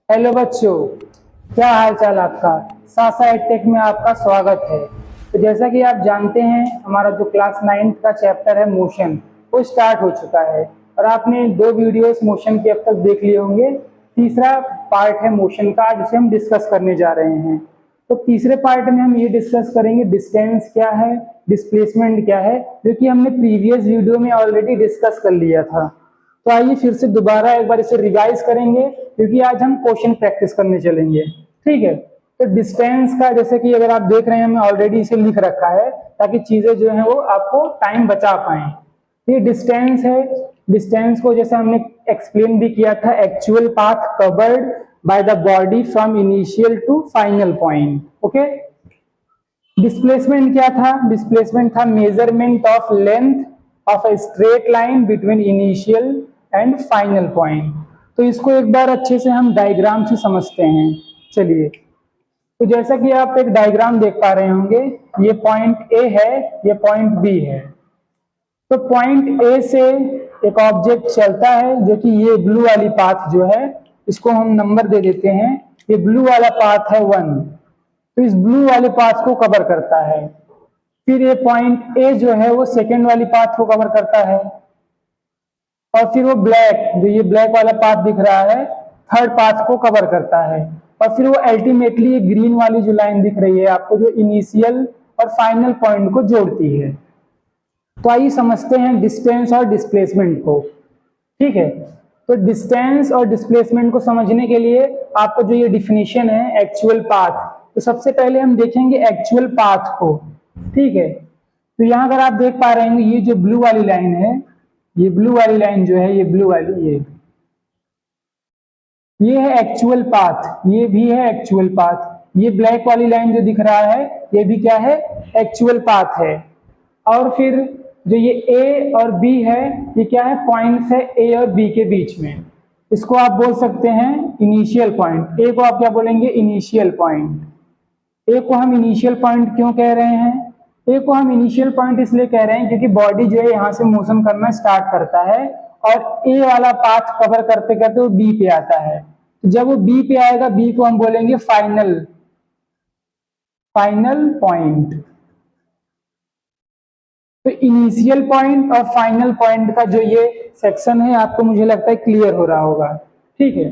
Hello बच्चों, क्या हाल चाल आपका। सासा एडटेक में आपका स्वागत है। तो जैसा कि आप जानते हैं, हमारा जो क्लास 9th का चैप्टर है मोशन, वो स्टार्ट हो चुका है और आपने 2 वीडियोस मोशन के अब तक देख लिए होंगे। तीसरा पार्ट है मोशन का, जिसे हम डिस्कस करने जा रहे हैं। तो तीसरे पार्ट में हम ये डिस्कस करेंगे डिस्टेंस क्या है, डिस्प्लेसमेंट क्या है, जो कि हमने प्रीवियस वीडियो में ऑलरेडी डिस्कस कर लिया था। तो आइए फिर से दोबारा एक बार इसे रिवाइज करेंगे, क्योंकि आज हम क्वेश्चन प्रैक्टिस करने चलेंगे। ठीक है। तो डिस्टेंस का, जैसे कि अगर आप देख रहे हैं, हमने ऑलरेडी इसे लिख रखा है ताकि चीजें जो है वो आपको टाइम बचा पाए। ये डिस्टेंस है। डिस्टेंस को जैसे हमने एक्सप्लेन भी किया था, actual path covered by the body from initial to final point. Okay. Displacement क्या था? डिस्प्लेसमेंट था measurement of length of a straight line between initial and final point. तो इसको एक बार अच्छे से हम डायग्राम से समझते हैं। चलिए, तो जैसा कि आप एक डायग्राम देख पा रहे होंगे, ये पॉइंट ए है, ये पॉइंट बी है। तो पॉइंट ए से एक ऑब्जेक्ट चलता है, जो कि ये ब्लू वाली पाथ जो है, इसको हम नंबर दे देते हैं। ये ब्लू वाला पाथ है 1। तो इस ब्लू वाले पाथ को कवर करता है। फिर ये पॉइंट ए जो है वो सेकेंड वाली पाथ को कवर करता है, और फिर वो ब्लैक, जो ये ब्लैक वाला पाथ दिख रहा है, थर्ड पाथ को कवर करता है। और फिर वो अल्टीमेटली ये ग्रीन वाली जो लाइन दिख रही है आपको, जो इनिशियल और फाइनल पॉइंट को जोड़ती है। तो आइए समझते हैं डिस्टेंस और डिस्प्लेसमेंट को। ठीक है। तो डिस्टेंस और डिस्प्लेसमेंट को समझने के लिए आपको जो ये डिफिनीशन है एक्चुअल पाथ, तो सबसे पहले हम देखेंगे एक्चुअल पाथ को। ठीक है। तो यहां अगर आप देख पा रहे हैं, ये जो ब्लू वाली लाइन है, ये ब्लू वाली लाइन जो है, ये ब्लू वाली, ये है एक्चुअल पाथ, ये भी है एक्चुअल पाथ। ये ब्लैक वाली लाइन जो दिख रहा है, ये भी क्या है? एक्चुअल पाथ है। और फिर जो ये ए और बी है, ये क्या है? पॉइंट्स है ए और बी के बीच में। इसको आप बोल सकते हैं इनिशियल पॉइंट। ए को आप क्या बोलेंगे? Initial point. ए को हम इनिशियल पॉइंट क्यों कह रहे हैं? ए को हम इनिशियल पॉइंट इसलिए कह रहे हैं क्योंकि बॉडी जो है यहां से मोशन करना स्टार्ट करता है, और ए वाला पाथ कवर करते करते वो बी पे आता है। तो जब वो बी पे आएगा, बी को हम बोलेंगे फाइनल, फाइनल पॉइंट। तो इनिशियल पॉइंट और फाइनल पॉइंट का जो ये सेक्शन है, आपको मुझे लगता है क्लियर हो रहा होगा। ठीक है।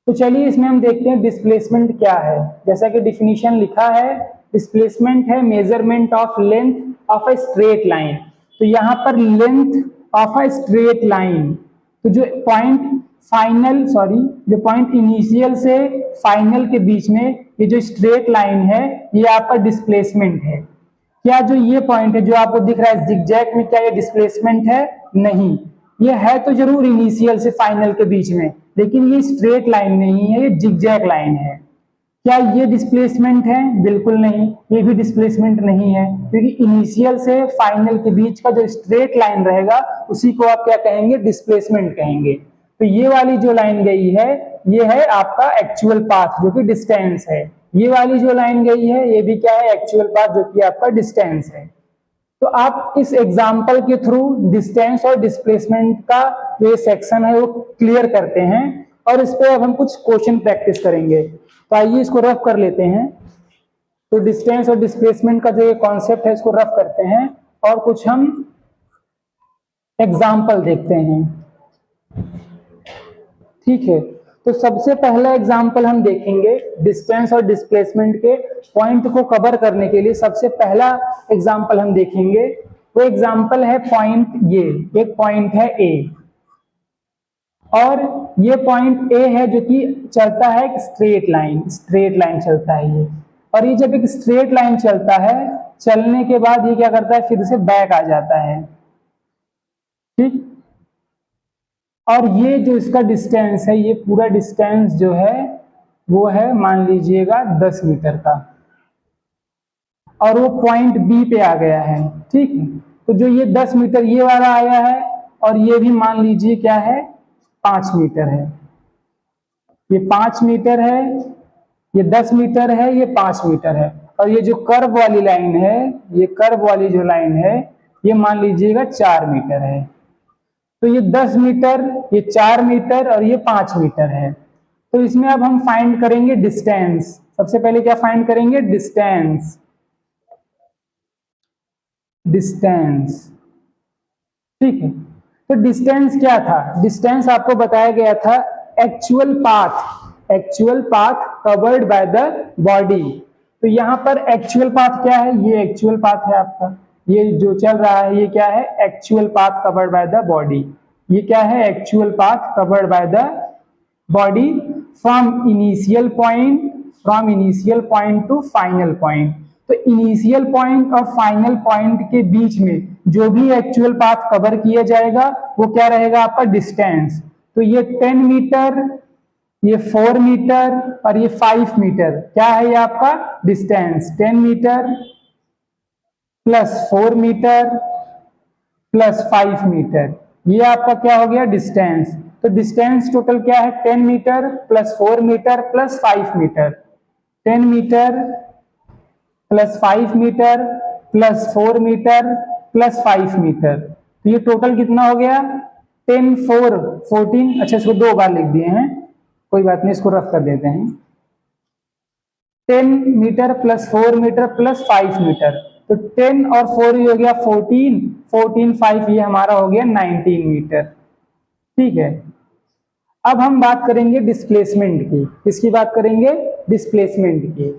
तो चलिए इसमें हम देखते हैं डिस्प्लेसमेंट क्या है। जैसा कि डिफिनीशन लिखा है, डिस्प्लेसमेंट है measurement of length of a straight line. तो यहां पर length of a straight line, तो जो पॉइंट फाइनल, सॉरी, जो पॉइंट इनिशियल से फाइनल के बीच में ये जो स्ट्रेट लाइन है, ये आपका डिस्प्लेसमेंट है। क्या जो ये पॉइंट है जो आपको दिख रहा है जिगजैग में, क्या ये डिस्प्लेसमेंट है? नहीं। ये है तो जरूर इनिशियल से फाइनल के बीच में, लेकिन ये स्ट्रेट लाइन नहीं है, ये जिगजैग लाइन है। क्या ये डिस्प्लेसमेंट है? बिल्कुल नहीं, ये भी डिस्प्लेसमेंट नहीं है, क्योंकि इनिशियल से फाइनल के बीच का जो स्ट्रेट लाइन रहेगा, उसी को आप क्या कहेंगे? डिस्प्लेसमेंट कहेंगे। तो ये वाली जो लाइन गई है, ये है आपका एक्चुअल पाथ, जो कि डिस्टेंस है। ये वाली जो लाइन गई है, ये भी क्या है? एक्चुअल पाथ, जो कि आपका डिस्टेंस है। तो आप इस एग्जाम्पल के थ्रू डिस्टेंस और डिस्प्लेसमेंट का जो ये सेक्शन है वो क्लियर करते हैं, और इस पे अब हम कुछ क्वेश्चन प्रैक्टिस करेंगे। तो आइए इसको रफ कर लेते हैं। तो डिस्टेंस और डिस्प्लेसमेंट का जो ये कॉन्सेप्ट है, इसको रफ करते हैं और कुछ हम एग्जाम्पल देखते हैं। ठीक है। तो सबसे पहला एग्जाम्पल हम देखेंगे डिस्टेंस और डिस्प्लेसमेंट के पॉइंट को कवर करने के लिए। सबसे पहला एग्जाम्पल हम देखेंगे, वो एग्जाम्पल है पॉइंट ये, एक पॉइंट है ए, और ये पॉइंट ए है जो कि चलता है एक स्ट्रेट लाइन, स्ट्रेट लाइन चलता है ये। और ये जब एक स्ट्रेट लाइन चलता है, चलने के बाद ये क्या करता है? फिर से बैक आ जाता है। ठीक। और ये जो इसका डिस्टेंस है, ये पूरा डिस्टेंस जो है वो है, मान लीजिएगा 10 मीटर का, और वो पॉइंट बी पे आ गया है। ठीक है। तो जो ये 10 मीटर ये वाला आया है, और ये भी मान लीजिए क्या है? 5 मीटर है। ये 5 मीटर है, ये 10 मीटर है, ये 5 मीटर है। और ये जो कर्व वाली लाइन है, ये कर्व वाली जो लाइन है, ये मान लीजिएगा 4 मीटर है। तो ये 10 मीटर, ये 4 मीटर और ये 5 मीटर है। तो इसमें अब हम फाइंड करेंगे डिस्टेंस। सबसे पहले क्या फाइंड करेंगे? डिस्टेंस। डिस्टेंस, ठीक है। तो डिस्टेंस क्या था? डिस्टेंस आपको बताया गया था actual path, actual path covered by the body. तो यहाँ पर एक्चुअल पाथ क्या है? ये एक्चुअल पाथ है आपका, ये जो चल रहा है ये क्या है? Actual path covered by the body. ये क्या है? Actual path covered by the body from initial point, from initial point two final point. तो इनिशियल पॉइंट और फाइनल पॉइंट के बीच में जो भी एक्चुअल पाथ कवर किया जाएगा वो क्या रहेगा? आपका डिस्टेंस। तो ये 10 मीटर, ये 4 मीटर और ये 5 मीटर, क्या है ये आपका distance? 10 metre plus 4 metre plus 5 metre, ये आपका क्या हो गया? डिस्टेंस। तो डिस्टेंस टोटल क्या है? 10 metre plus 4 metre plus 5 metre. 10 metre plus 5 metre plus 4 metre plus 5 metre, तो ये टोटल कितना हो गया? 10 4 14। अच्छा, इसको दो बार लिख दिए हैं, कोई बात नहीं, इसको रफ कर देते हैं। 10 metre plus 4 metre plus 5 metre, तो 10 और 4 ही हो गया 14, 14 5 ये हमारा हो गया 19 मीटर, ठीक है। अब हम बात करेंगे डिस्प्लेसमेंट की। किसकी बात करेंगे? डिस्प्लेसमेंट की।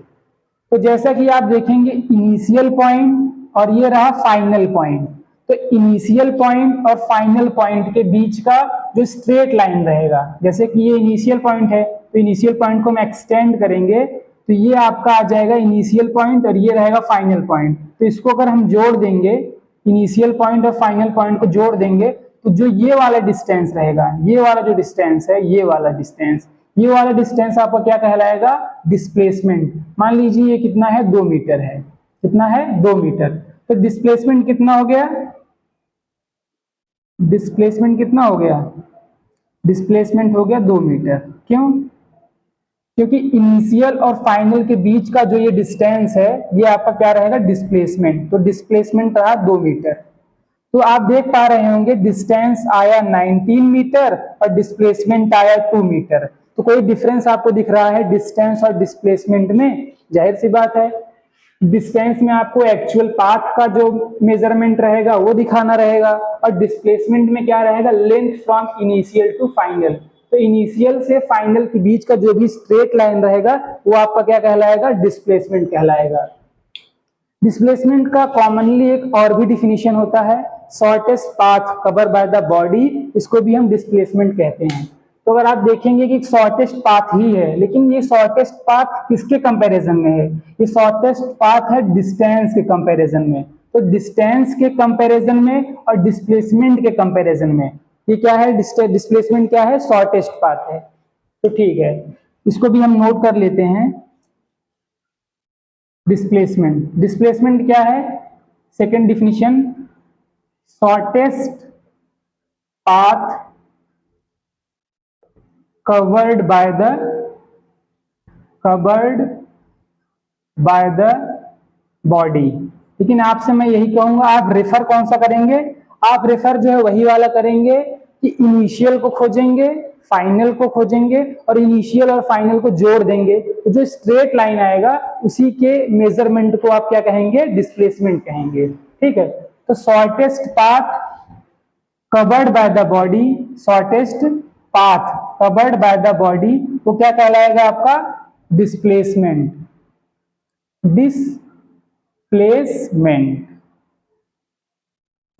तो जैसा कि आप देखेंगे इनिशियल पॉइंट और ये रहा फाइनल पॉइंट। तो इनिशियल पॉइंट और फाइनल पॉइंट के बीच का जो स्ट्रेट लाइन रहेगा, जैसे कि ये इनिशियल पॉइंट है तो इनिशियल पॉइंट को हम एक्सटेंड करेंगे तो ये आपका आ जाएगा इनिशियल पॉइंट और ये रहेगा फाइनल पॉइंट। तो इसको अगर हम जोड़ देंगे, इनिशियल पॉइंट और फाइनल पॉइंट को जोड़ देंगे, तो जो ये वाला डिस्टेंस रहेगा, ये वाला जो डिस्टेंस है, ये वाला डिस्टेंस, ये वाला डिस्टेंस आपका क्या कहलाएगा? डिस्प्लेसमेंट। मान लीजिए ये कितना है? 2 मीटर है। कितना है? 2 मीटर। तो डिस्प्लेसमेंट कितना हो गया? डिस्प्लेसमेंट कितना हो गया? डिस्प्लेसमेंट हो गया 2 मीटर। क्यों? क्योंकि इनिशियल और फाइनल के बीच का जो ये डिस्टेंस है ये आपका क्या रहेगा? डिस्प्लेसमेंट। तो डिस्प्लेसमेंट रहा 2 मीटर। तो आप देख पा रहे होंगे डिस्टेंस आया 19 मीटर और डिस्प्लेसमेंट आया 2 मीटर। तो कोई डिफरेंस आपको दिख रहा है डिस्टेंस और डिस्प्लेसमेंट में? जाहिर सी बात है, डिस्टेंस में आपको एक्चुअल पाथ का जो मेजरमेंट रहेगा वो दिखाना रहेगा और डिस्प्लेसमेंट में क्या रहेगा? Length from initial to final. तो इनिशियल से फाइनल के बीच का जो भी स्ट्रेट लाइन रहेगा वो आपका क्या कहलाएगा? डिस्प्लेसमेंट कहलाएगा। डिस्प्लेसमेंट का कॉमनली एक और भी डिफिनीशन होता है, shortest path cover by the body, इसको भी हम डिस्प्लेसमेंट कहते हैं। तो अगर आप देखेंगे कि शॉर्टेस्ट पाथ ही है, लेकिन ये शॉर्टेस्ट पाथ किसके कंपैरिजन में है? ये शॉर्टेस्ट पाथ है डिस्टेंस के कंपैरिजन में। तो डिस्टेंस के कंपैरिजन में और डिस्प्लेसमेंट के कंपैरिजन में ये क्या है? डिस्प्लेसमेंट क्या है? शॉर्टेस्ट पाथ है। तो ठीक है, इसको भी हम नोट कर लेते हैं। डिस्प्लेसमेंट, डिस्प्लेसमेंट क्या है? Second definition, shortest path covered by the body। लेकिन आपसे मैं यही कहूंगा, आप रेफर कौन सा करेंगे? आप रेफर जो है वही वाला करेंगे कि इनिशियल को खोजेंगे, फाइनल को खोजेंगे और इनिशियल और फाइनल को जोड़ देंगे, तो जो स्ट्रेट लाइन आएगा उसी के मेजरमेंट को आप क्या कहेंगे? डिस्प्लेसमेंट कहेंगे, ठीक है। तो shortest path covered by the body, shortest path covered by the body, वो क्या कहलाएगा आपका? डिस्प्लेसमेंट। डिस्प्लेसमेंट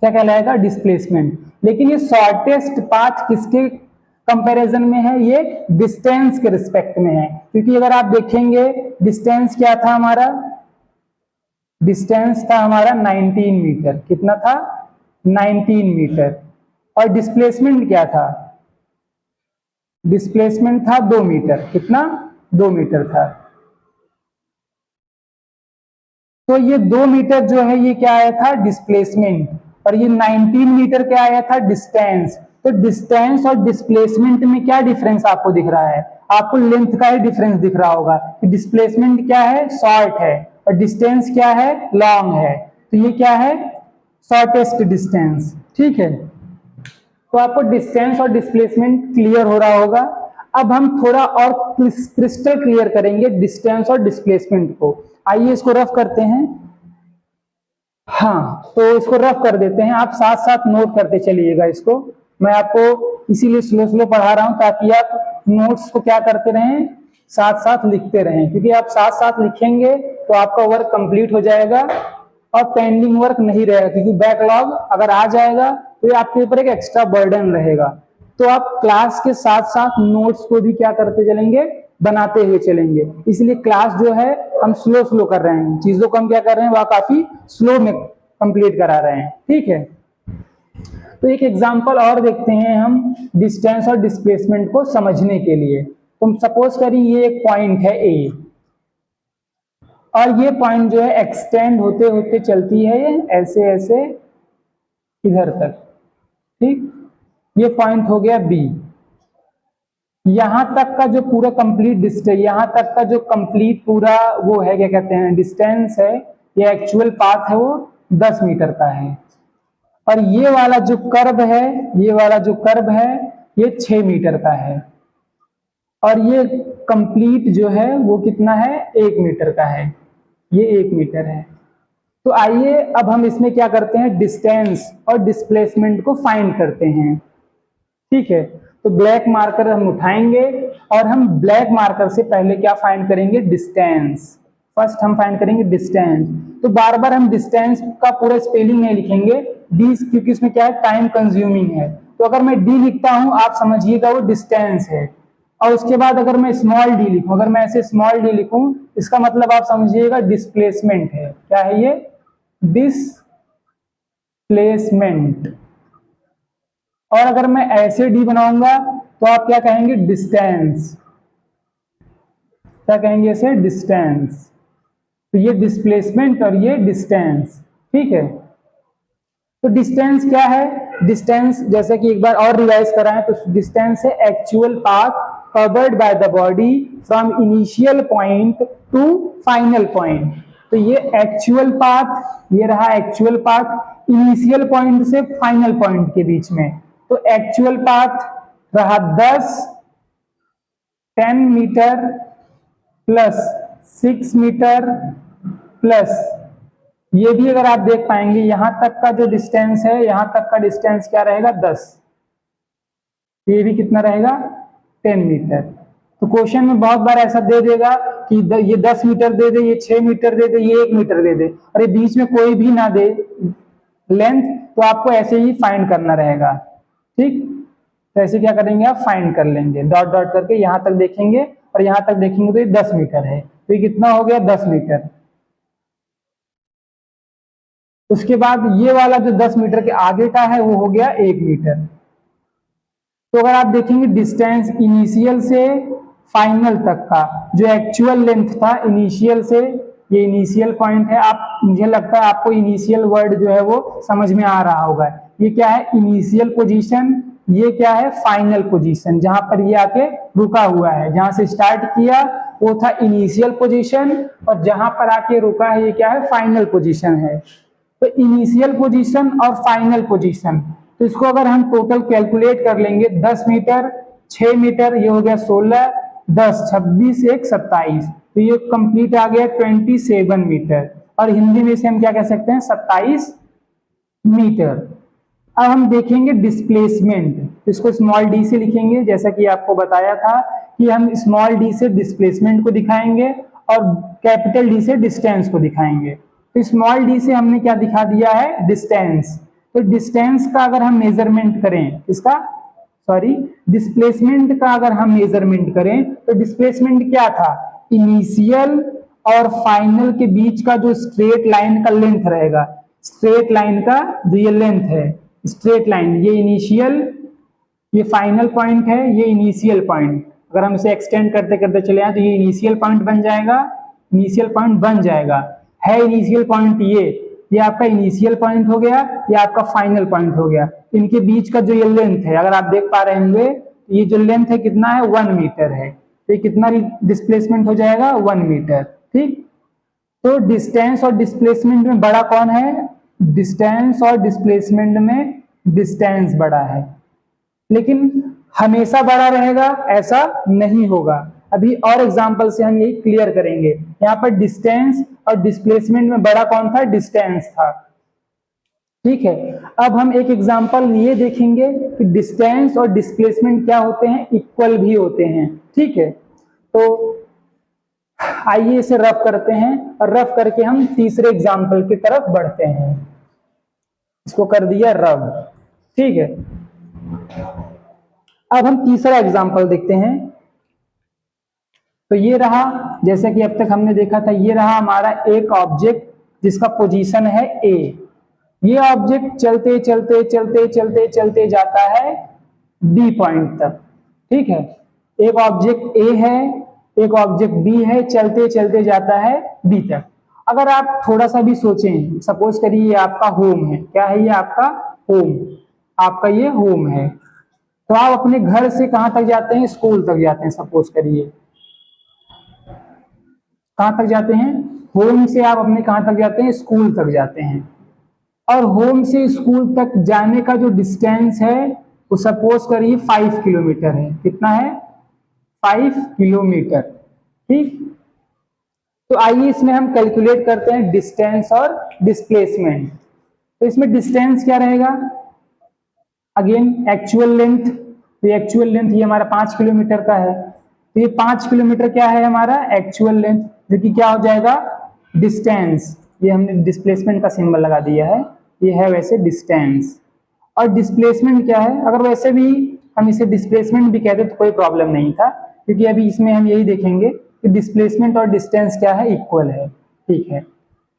क्या कहलाएगा? डिस्प्लेसमेंट। लेकिन ये शॉर्टेस्ट पाथ किसके कंपैरिजन में है? ये डिस्टेंस के रिस्पेक्ट में है, क्योंकि अगर आप देखेंगे डिस्टेंस क्या था हमारा? डिस्टेंस था हमारा 19 मीटर। कितना था? 19 मीटर। और डिस्प्लेसमेंट क्या था? डिस्प्लेसमेंट था 2 मीटर। कितना? 2 मीटर था। तो ये 2 मीटर जो है ये क्या आया था? डिस्प्लेसमेंट। और ये 19 मीटर क्या आया था? डिस्टेंस। तो डिस्टेंस और डिस्प्लेसमेंट में क्या डिफरेंस आपको दिख रहा है? आपको लेंथ का ही डिफरेंस दिख रहा होगा कि डिस्प्लेसमेंट क्या है? शॉर्ट है और डिस्टेंस क्या है? लॉन्ग है। तो ये क्या है? शॉर्टेस्ट डिस्टेंस, ठीक है। तो आपको डिस्टेंस और डिस्प्लेसमेंट क्लियर हो रहा होगा। अब हम थोड़ा और क्रिस्टल क्लियर करेंगे डिस्टेंस और डिस्प्लेसमेंट को। आइए इसको रफ करते हैं। हाँ, तो इसको रफ कर देते हैं, आप साथ साथ नोट करते चलिएगा इसको। मैं आपको इसीलिए स्लो स्लो पढ़ा रहा हूं ताकि आप नोट्स को क्या करते रहें, साथ साथ लिखते रहें, क्योंकि आप साथ साथ लिखेंगे तो आपका वर्क कंप्लीट हो जाएगा और पेंडिंग वर्क नहीं रहेगा, क्योंकि बैकलॉग अगर आ जाएगा तो ये आपके ऊपर एक एक्स्ट्रा बर्डन रहेगा। तो आप क्लास के साथ साथ नोट्स को भी क्या करते चलेंगे, बनाते हुए चलेंगे। इसलिए क्लास जो है हम स्लो स्लो कर रहे हैं, चीजों को हम क्या कर रहे हैं, वह काफी स्लो में कंप्लीट करा रहे हैं। ठीक है, तो एक एग्जांपल और देखते हैं हम डिस्टेंस और डिस्प्लेसमेंट को समझने के लिए। तुम सपोज करिए ये एक पॉइंट है ए, और ये पॉइंट जो है एक्सटेंड होते होते चलती है ये ऐसे ऐसे इधर तक। ठीक, ये पॉइंट हो गया बी। यहां तक का जो पूरा कंप्लीट डिस्टेंस, यहां तक का जो कंप्लीट पूरा वो है, क्या कहते हैं, डिस्टेंस है, ये एक्चुअल पाथ है, वो 10 मीटर का है। और ये वाला जो कर्व है, ये वाला जो कर्व है, ये 6 मीटर का है। और ये कंप्लीट जो है वो कितना है, 1 मीटर का है, ये 1 मीटर है। तो आइए अब हम इसमें क्या करते हैं, डिस्टेंस और डिस्प्लेसमेंट को फाइंड करते हैं। ठीक है, तो ब्लैक मार्कर हम उठाएंगे और हम ब्लैक मार्कर से पहले क्या फाइंड करेंगे, डिस्टेंस। फर्स्ट हम फाइंड करेंगे डिस्टेंस। तो बार बार हम डिस्टेंस का पूरा स्पेलिंग नहीं लिखेंगे, डी, क्योंकि इसमें क्या है, टाइम कंज्यूमिंग है। तो अगर मैं डी लिखता हूं, आप समझिएगा वो डिस्टेंस है। और उसके बाद अगर मैं स्मॉल डी लिखूं, अगर मैं ऐसे स्मॉल डी लिखूं, इसका मतलब आप समझिएगा डिस्प्लेसमेंट है। क्या है ये, डिस्प्लेसमेंट। और अगर मैं ऐसे डी बनाऊंगा तो आप क्या कहेंगे, डिस्टेंस। क्या कहेंगे इसे, डिस्टेंस। तो ये डिस्प्लेसमेंट और ये डिस्टेंस। ठीक है, तो डिस्टेंस क्या है, डिस्टेंस जैसे कि एक बार और रिवाइज कराएं तो डिस्टेंस है actual path covered by the body from initial point two final point. तो ये एक्चुअल पाथ, ये रहा एक्चुअल पाथ इनिशियल पॉइंट से फाइनल पॉइंट के बीच में। तो एक्चुअल पाथ रहा 10 मीटर प्लस 6 मीटर प्लस, ये भी अगर आप देख पाएंगे यहां तक का जो डिस्टेंस है, यहां तक का डिस्टेंस क्या रहेगा, 10। ये भी कितना रहेगा, 10 मीटर। तो क्वेश्चन में बहुत बार ऐसा दे देगा कि ये 10 मीटर दे दे, ये 6 मीटर दे दे, ये 1 मीटर दे दे, और ये बीच में कोई भी ना दे लेंथ, तो आपको ऐसे ही फाइंड करना रहेगा। ठीक, तो ऐसे क्या करेंगे, आप फाइंड कर लेंगे, डॉट डॉट करके यहां तक देखेंगे और यहां तक देखेंगे तो ये 10 मीटर है। तो ये कितना हो गया, 10 मीटर। उसके बाद ये वाला जो 10 मीटर के आगे का है वो हो गया 1 मीटर। तो अगर आप देखेंगे डिस्टेंस इनिशियल से फाइनल तक का जो एक्चुअल लेंथ था, इनिशियल से, ये इनिशियल पॉइंट है। आप, मुझे लगता है आपको इनिशियल वर्ड जो है वो समझ में आ रहा होगा। ये क्या है, इनिशियल पोजीशन, ये क्या है, फाइनल पोजीशन। जहां पर ये आके रुका हुआ है, जहां से स्टार्ट किया वो था इनिशियल पोजीशन, और जहां पर आके रुका है ये क्या है, फाइनल पोजीशन है। तो इनिशियल पोजीशन और फाइनल पोजीशन, तो इसको अगर हम टोटल कैलकुलेट कर लेंगे, 10 मीटर 6 मीटर, ये हो गया 16, 10 26 1 27, तो ये कंप्लीट आ गया 27 मीटर। और हिंदी में इसे हम क्या कह सकते हैं, 27 मीटर। अब हम देखेंगे डिस्प्लेसमेंट, इसको स्मॉल डी से लिखेंगे, जैसा कि आपको बताया था कि हम स्मॉल डी से डिस्प्लेसमेंट को दिखाएंगे और कैपिटल डी से डिस्टेंस को दिखाएंगे। तो स्मॉल डी से हमने क्या दिखा दिया है, डिस्टेंस। तो डिस्टेंस का अगर हम मेजरमेंट करें, इसका डिस्प्लेसमेंट का अगर हम मेजरमेंट करें तो डिस्प्लेसमेंट क्या था, इनिशियल और फाइनल के बीच का जो स्ट्रेट लाइन का लेंथ रहेगा, स्ट्रेट लाइन का जो ये लेंथ है, स्ट्रेट लाइन, ये इनिशियल, ये फाइनल पॉइंट है, ये इनिशियल पॉइंट। अगर हम इसे एक्सटेंड करते करते चले आए तो ये इनिशियल पॉइंट बन जाएगा, इनिशियल पॉइंट बन जाएगा, है इनिशियल पॉइंट ये आपका इनिशियल पॉइंट हो गया, ये आपका फाइनल पॉइंट हो गया। इनके बीच का जो ये लेंथ है, अगर आप देख पा रहे होंगे, ये जो लेंथ है कितना है, 1 मीटर है। तो ये कितना डिस्प्लेसमेंट हो जाएगा, 1 मीटर। ठीक, तो डिस्टेंस और डिस्प्लेसमेंट में बड़ा कौन है, डिस्टेंस और डिस्प्लेसमेंट में डिस्टेंस बड़ा है। लेकिन हमेशा बड़ा रहेगा ऐसा नहीं होगा। अभी और एग्जांपल से हम यही क्लियर करेंगे। यहाँ पर डिस्टेंस और डिस्प्लेसमेंट में बड़ा कौन था? डिस्टेंस था। ठीक है, अब हम एक एग्जांपल ये देखेंगे कि डिस्टेंस और डिस्प्लेसमेंट क्या होते हैं? इक्वल भी होते हैं। ठीक है, तो आइए इसे रफ करते हैं और रफ करके हम तीसरे एग्जांपल की तरफ बढ़ते हैं। इसको कर दिया रफ। ठीक है, अब हम तीसरा एग्जांपल देखते हैं। तो ये रहा, जैसे कि अब तक हमने देखा था, ये रहा हमारा एक ऑब्जेक्ट जिसका पोजीशन है ए। ये ऑब्जेक्ट चलते चलते चलते चलते चलते जाता है बी पॉइंट तक। ठीक है, एक ऑब्जेक्ट ए है, एक ऑब्जेक्ट बी है, चलते चलते जाता है बी तक। अगर आप थोड़ा सा भी सोचें, सपोज करिए ये आपका होम है। क्या है ये? आपका होम। आपका ये होम है, तो आप अपने घर से कहां तक जाते हैं? स्कूल तक जाते हैं। सपोज करिए कहां तक जाते हैं? होम से आप अपने कहां तक जाते हैं? स्कूल तक जाते हैं। और होम से स्कूल तक जाने का जो डिस्टेंस है वो सपोज करिए 5 किलोमीटर है। कितना है? 5 किलोमीटर। ठीक, तो आइए इसमें हम कैलकुलेट करते हैं डिस्टेंस और डिस्प्लेसमेंट। तो इसमें डिस्टेंस क्या रहेगा? Again actual length. तो एक्चुअल लेंथ ये हमारा 5 किलोमीटर का है, तो ये 5 किलोमीटर क्या है? हमारा एक्चुअल लेंथ, जो कि क्या हो जाएगा? डिस्टेंस। ये हमने डिस्प्लेसमेंट का सिंबल लगा दिया है, ये है वैसे डिस्टेंस। और डिस्प्लेसमेंट क्या है? अगर वैसे भी हम इसे डिस्प्लेसमेंट भी कहते तो कोई प्रॉब्लम नहीं था, क्योंकि अभी इसमें हम यही देखेंगे कि डिस्प्लेसमेंट और डिस्टेंस क्या है? इक्वल है। ठीक है,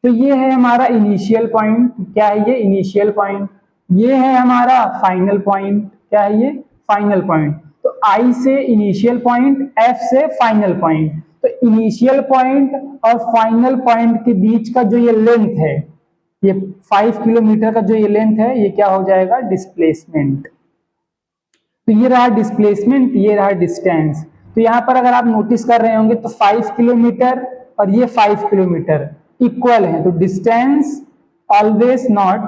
तो ये है हमारा इनिशियल पॉइंट। क्या है ये? Initial point. ये है हमारा फाइनल पॉइंट। क्या है ये? Final point. तो आई से इनिशियल पॉइंट, एफ से फाइनल पॉइंट। तो इनिशियल पॉइंट और फाइनल पॉइंट के बीच का जो ये लेंथ है, ये 5 किलोमीटर का जो ये लेंथ है, ये क्या हो जाएगा? डिस्प्लेसमेंट। तो ये रहा डिस्प्लेसमेंट, ये रहा डिस्टेंस। तो यहां पर अगर आप नोटिस कर रहे होंगे तो 5 किलोमीटर और ये 5 किलोमीटर इक्वल है। तो distance always not,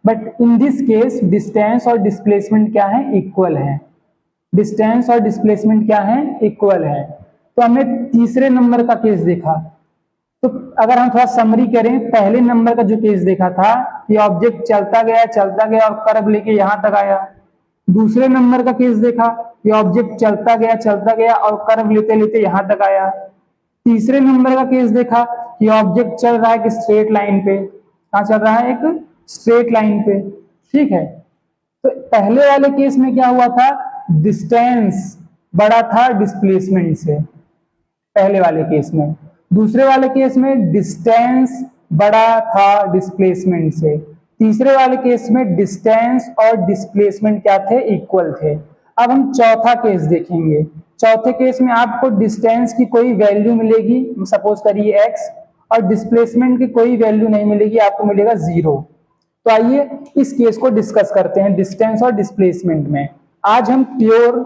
but in this case distance और डिस्प्लेसमेंट क्या है? इक्वल है। डिस्टेंस और डिस्प्लेसमेंट क्या है? इक्वल है। तो हमने तीसरे नंबर का केस देखा। तो अगर हम थोड़ा समरी करें, पहले नंबर का जो केस देखा था कि ऑब्जेक्ट चलता गया और कर्व लेके यहां तक आया। दूसरे नंबर का केस देखा कि ऑब्जेक्ट चलता गया और कर्व लेते लेते यहां तक आया। तीसरे नंबर का केस देखा कि ऑब्जेक्ट चल रहा है कि स्ट्रेट लाइन पे। कहां चल रहा है? एक स्ट्रेट लाइन पे। ठीक है, तो पहले वाले केस में क्या हुआ था? डिस्टेंस बड़ा था डिस्प्लेसमेंट से, पहले वाले केस में। दूसरे वाले केस में डिस्टेंस बड़ा था डिस्प्लेसमेंट से। तीसरे वाले केस में डिस्टेंस और डिस्प्लेसमेंट क्या थे? इक्वल थे। अब हम चौथा केस देखेंगे। चौथे केस में आपको डिस्टेंस की कोई वैल्यू मिलेगी, सपोज करिए x, और डिस्प्लेसमेंट की कोई वैल्यू नहीं मिलेगी, आपको मिलेगा 0। तो आइए इस केस को डिस्कस करते हैं डिस्टेंस और डिस्प्लेसमेंट में। आज हम प्योर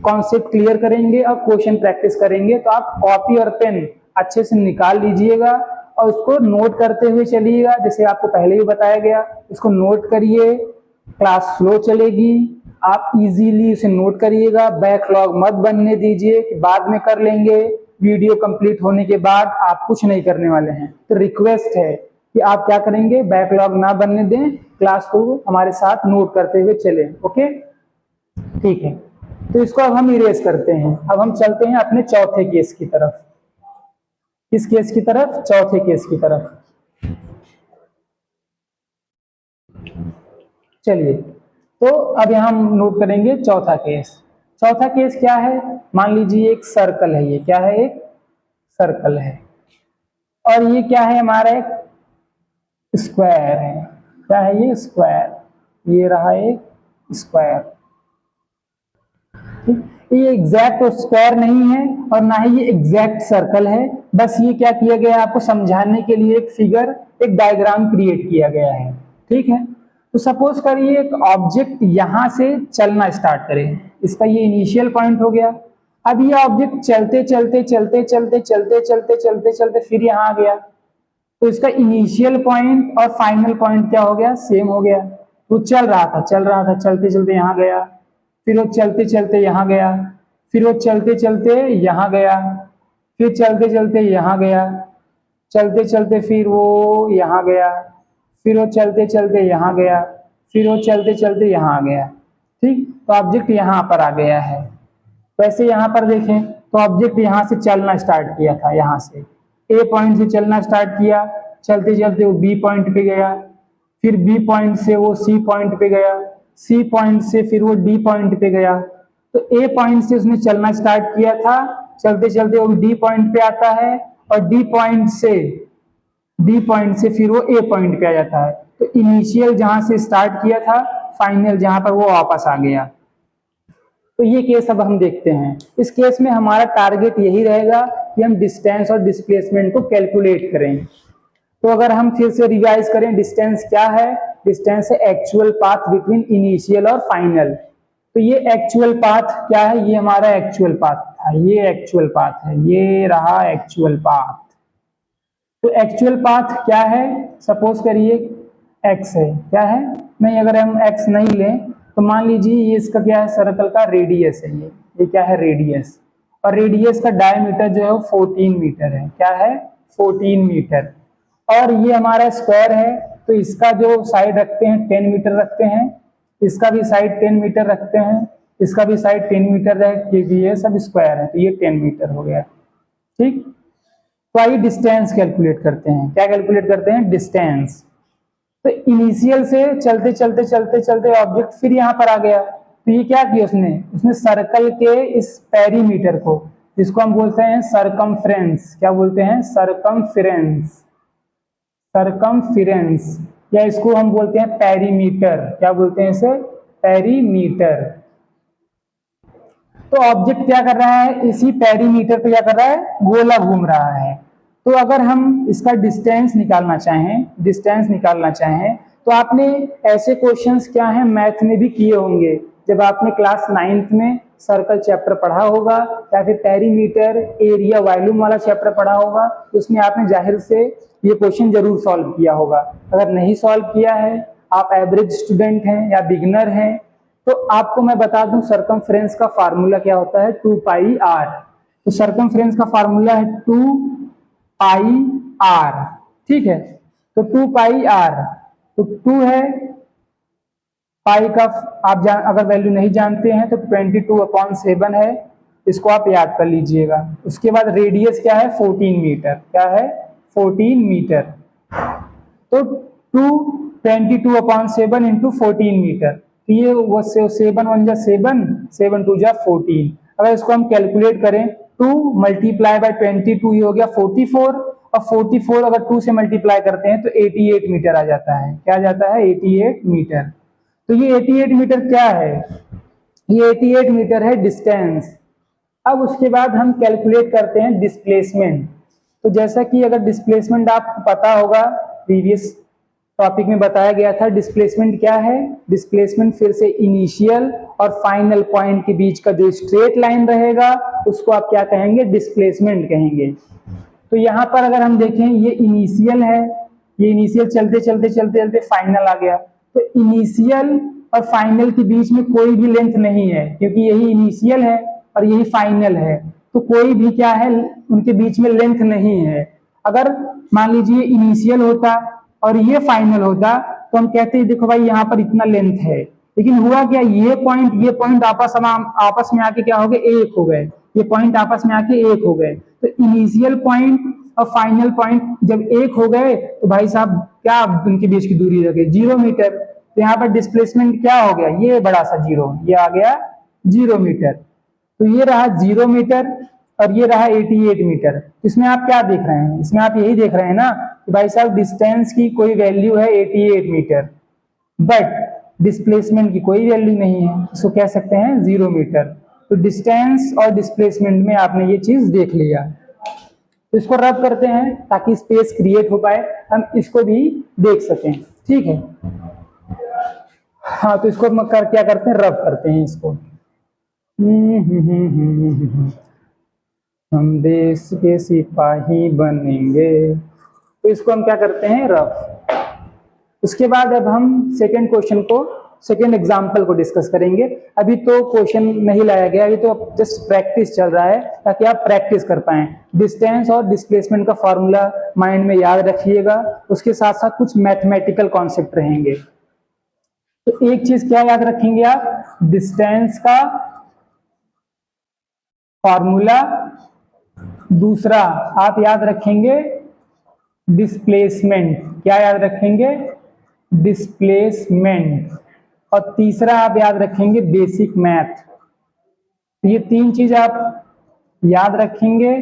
कॉन्सेप्ट क्लियर करेंगे और क्वेश्चन प्रैक्टिस करेंगे। तो आप कॉपी और पेन अच्छे से निकाल लीजिएगा और उसको नोट करते हुए चलिएगा, जैसे आपको पहले ही बताया गया। इसको नोट करिए, क्लास स्लो चलेगी, आप इजीली इसे नोट करिएगा। बैकलॉग मत बनने दीजिए कि बाद में कर लेंगे। वीडियो कंप्लीट होने के बाद आप कुछ नहीं करने वाले हैं। तो रिक्वेस्ट है कि आप क्या करेंगे? बैकलॉग ना बनने दें, क्लास को हमारे साथ नोट करते हुए चलें। ओके, ठीक है, तो इसको अब हम इरेज करते हैं। अब हम चलते हैं अपने चौथे केस की तरफ। किस केस की तरफ? चौथे केस की तरफ। चलिए, तो अब यहां हम नोट करेंगे चौथा केस। चौथा केस क्या है? मान लीजिए एक सर्कल है। ये क्या है? एक सर्कल है, और ये क्या है? हमारा एक स्क्वायर है। क्या है ये? स्क्वायर। ये रहा एक स्क्वायर। ये एग्जैक्ट स्क्वायर नहीं है और ना ही ये एग्जैक्ट सर्कल है, बस ये क्या किया गया है? आपको समझाने के लिए एक फिगर, एक डायग्राम क्रिएट किया गया है। ठीक है, तो सपोज करिए एक ऑब्जेक्ट यहां से चलना स्टार्ट करे। इसका ये इनिशियल पॉइंट हो गया। अब ये ऑब्जेक्ट चलते चलते चलते चलते चलते चलते चलते चलते फिर यहां आ गया, तो इसका इनिशियल पॉइंट और फाइनल पॉइंट क्या हो गया? सेम हो गया। वो चल रहा था चलते चलते यहां गया, फिर वो चलते चलते यहाँ गया, फिर वो चलते चलते यहाँ गया, फिर चलते चलते यहाँ गया, चलते चलते फिर वो यहाँ गया, फिर वो चलते चलते यहाँ गया, फिर वो चलते चलते यहाँ आ गया। ठीक, तो ऑब्जेक्ट यहाँ पर आ गया है। वैसे यहाँ पर देखें तो ऑब्जेक्ट यहाँ से चलना स्टार्ट किया था, यहाँ से ए पॉइंट से चलना स्टार्ट किया, चलते चलते वो बी पॉइंट पे गया, फिर बी पॉइंट से वो सी पॉइंट पे गया, सी पॉइंट से फिर वो डी पॉइंट पे गया। तो ए पॉइंट से उसने चलना स्टार्ट किया था, चलते चलते वो डी पॉइंट पे आता है, और डी पॉइंट से फिर वो ए पॉइंट पे आ जाता है। तो इनिशियल जहां से स्टार्ट किया था, फाइनल जहां पर वो वापस आ गया। तो ये केस अब हम देखते हैं। इस केस में हमारा टारगेट यही रहेगा कि हम डिस्टेंस और डिस्प्लेसमेंट को कैलकुलेट करें। तो अगर हम फिर से रिवाइज करें, डिस्टेंस क्या है? डिस्टेंस है एक्चुअल पाथ बिटवीन इनिशियल और फाइनल। तो ये एक्चुअल पाथ क्या है? ये हमारा एक्चुअल पाथ था, ये एक्चुअल पाथ है, ये रहा एक्चुअल पाथ। तो एक्चुअल पाथ क्या है? सपोज करिए एक्स है, क्या है? नहीं, अगर हम एक्स नहीं लें तो मान लीजिए ये इसका क्या है? सर्कल का रेडियस है, ये क्या है? रेडियस। और रेडियस का डायमीटर जो है वो 14 मीटर है। क्या है? 14 मीटर। और ये हमारा स्क्वायर है, तो इसका जो साइड रखते हैं 10 मीटर रखते हैं, इसका भी साइड 10 मीटर रखते हैं, इसका भी साइड 10 मीटर है, क्योंकि ये सब स्क्वायर है, तो ये 10 मीटर हो गया। ठीक, तो आइए डिस्टेंस कैलकुलेट करते हैं। क्या कैलकुलेट करते हैं? डिस्टेंस। तो इनिशियल से चलते चलते चलते चलते ऑब्जेक्ट फिर यहाँ पर आ गया। तो ये क्या किया उसने सर्कल के इस पेरीमीटर को, जिसको हम बोलते हैं सरकमफ्रेंस, क्या बोलते हैं? सरकमफ्रेंस, सरकमफ्रेंस, या इसको हम बोलते हैं पेरीमीटर। क्या बोलते हैं इसे? पेरीमीटर। तो ऑब्जेक्ट क्या कर रहा है? इसी पेरीमीटर पे क्या कर रहा है? गोला घूम रहा है। तो अगर हम इसका डिस्टेंस निकालना चाहें तो आपने ऐसे क्वेश्चंस क्या है मैथ में भी किए होंगे। जब आपने क्लास 9th में सर्कल चैप्टर पढ़ा होगा या फिर पेरीमीटर, एरिया, वॉल्यूम वाला चैप्टर पढ़ा होगा, तो उसमें आपने जाहिर से ये क्वेश्चन जरूर सॉल्व किया होगा। अगर नहीं सॉल्व किया है, आप एवरेज स्टूडेंट हैं या बिगनर हैं, तो आपको मैं बता दूं सरकमफ्रेंस का फार्मूला क्या होता है? 2 पाई आर। तो सरकमफ्रेंस का फार्मूला है 2 पाई आर। ठीक है, तो 2 पाई आर, तो 2 है, पाई का आप अगर वैल्यू नहीं जानते हैं तो 22/7 है, इसको आप याद कर लीजिएगा। उसके बाद रेडियस क्या है? 14 मीटर। क्या है? 14 मीटर। तो 22/7 इंटू 14 मीटर, तो ये वो 7 1 जा 7, 7 2 जा 14। अगर इसको हम कैलकुलेट करें, 2 मल्टीप्लाई बाय 22, ये हो गया 44, और 44 अगर 2 से मल्टीप्लाई करते हैं तो 88 मीटर आ जाता है। क्या आ जाता है? 88 मीटर। तो ये 88 मीटर क्या है? ये 88 मीटर है डिस्टेंस। अब उसके बाद हम कैलकुलेट करते हैं डिस्प्लेसमेंट। तो जैसा कि अगर डिस्प्लेसमेंट आपको पता होगा, प्रीवियस टॉपिक में बताया गया था, डिस्प्लेसमेंट क्या है? डिस्प्लेसमेंट फिर से इनिशियल और फाइनल पॉइंट के बीच का जो स्ट्रेट लाइन रहेगा उसको आप क्या कहेंगे? डिस्प्लेसमेंट कहेंगे। तो यहाँ पर अगर हम देखें, ये इनिशियल है, ये इनिशियल चलते चलते चलते चलते फाइनल आ गया। तो इनिशियल और फाइनल के बीच में कोई भी लेंथ नहीं है, क्योंकि यही इनिशियल है और यही फाइनल है, तो कोई भी क्या है? उनके बीच में लेंथ नहीं है। अगर मान लीजिए इनिशियल होता और ये फाइनल होता तो हम कहते हैं देखो भाई यहाँ पर इतना लेंथ है, लेकिन हुआ क्या? ये पॉइंट आपस में आके क्या हो गए? एक हो गए। ये पॉइंट आपस में आके एक हो गए। तो इनिशियल पॉइंट और फाइनल पॉइंट जब एक हो गए तो भाई साहब क्या उनके बीच की दूरी रह गई? 0 मीटर। तो यहाँ पर डिस्प्लेसमेंट क्या हो गया? ये बड़ा सा 0, ये आ गया 0 मीटर। तो ये रहा 0 मीटर और ये रहा 88 मीटर। इसमें आप क्या देख रहे हैं? इसमें आप यही देख रहे हैं ना कि भाई साहब डिस्टेंस की कोई वैल्यू है 88 मीटर, बट डिस्प्लेसमेंट की कोई वैल्यू नहीं है, इसको कह सकते हैं 0 मीटर। तो डिस्टेंस और डिस्प्लेसमेंट में आपने ये चीज देख लिया। तो इसको रब करते हैं ताकि स्पेस क्रिएट हो पाए, हम इसको भी देख सकें। ठीक है, हाँ, तो इसको हम क्या करते हैं? रब करते हैं इसको। हम देश के सिपाही बनेंगे, तो इसको हम क्या करते हैं? रफ। उसके बाद अब हम सेकेंड क्वेश्चन को सेकेंड एग्जाम्पल को डिस्कस करेंगे। अभी तो क्वेश्चन नहीं लाया गया, अभी तो जस्ट प्रैक्टिस चल रहा है ताकि आप प्रैक्टिस कर पाए। डिस्टेंस और डिस्प्लेसमेंट का फॉर्मूला माइंड में याद रखिएगा, उसके साथ साथ कुछ मैथमेटिकल कॉन्सेप्ट रहेंगे। तो एक चीज क्या याद रखेंगे आप, डिस्टेंस का फॉर्मूला, दूसरा आप याद रखेंगे डिस्प्लेसमेंट, क्या याद रखेंगे, डिस्प्लेसमेंट, और तीसरा आप याद रखेंगे बेसिक मैथ। तो ये तीन चीज आप याद रखेंगे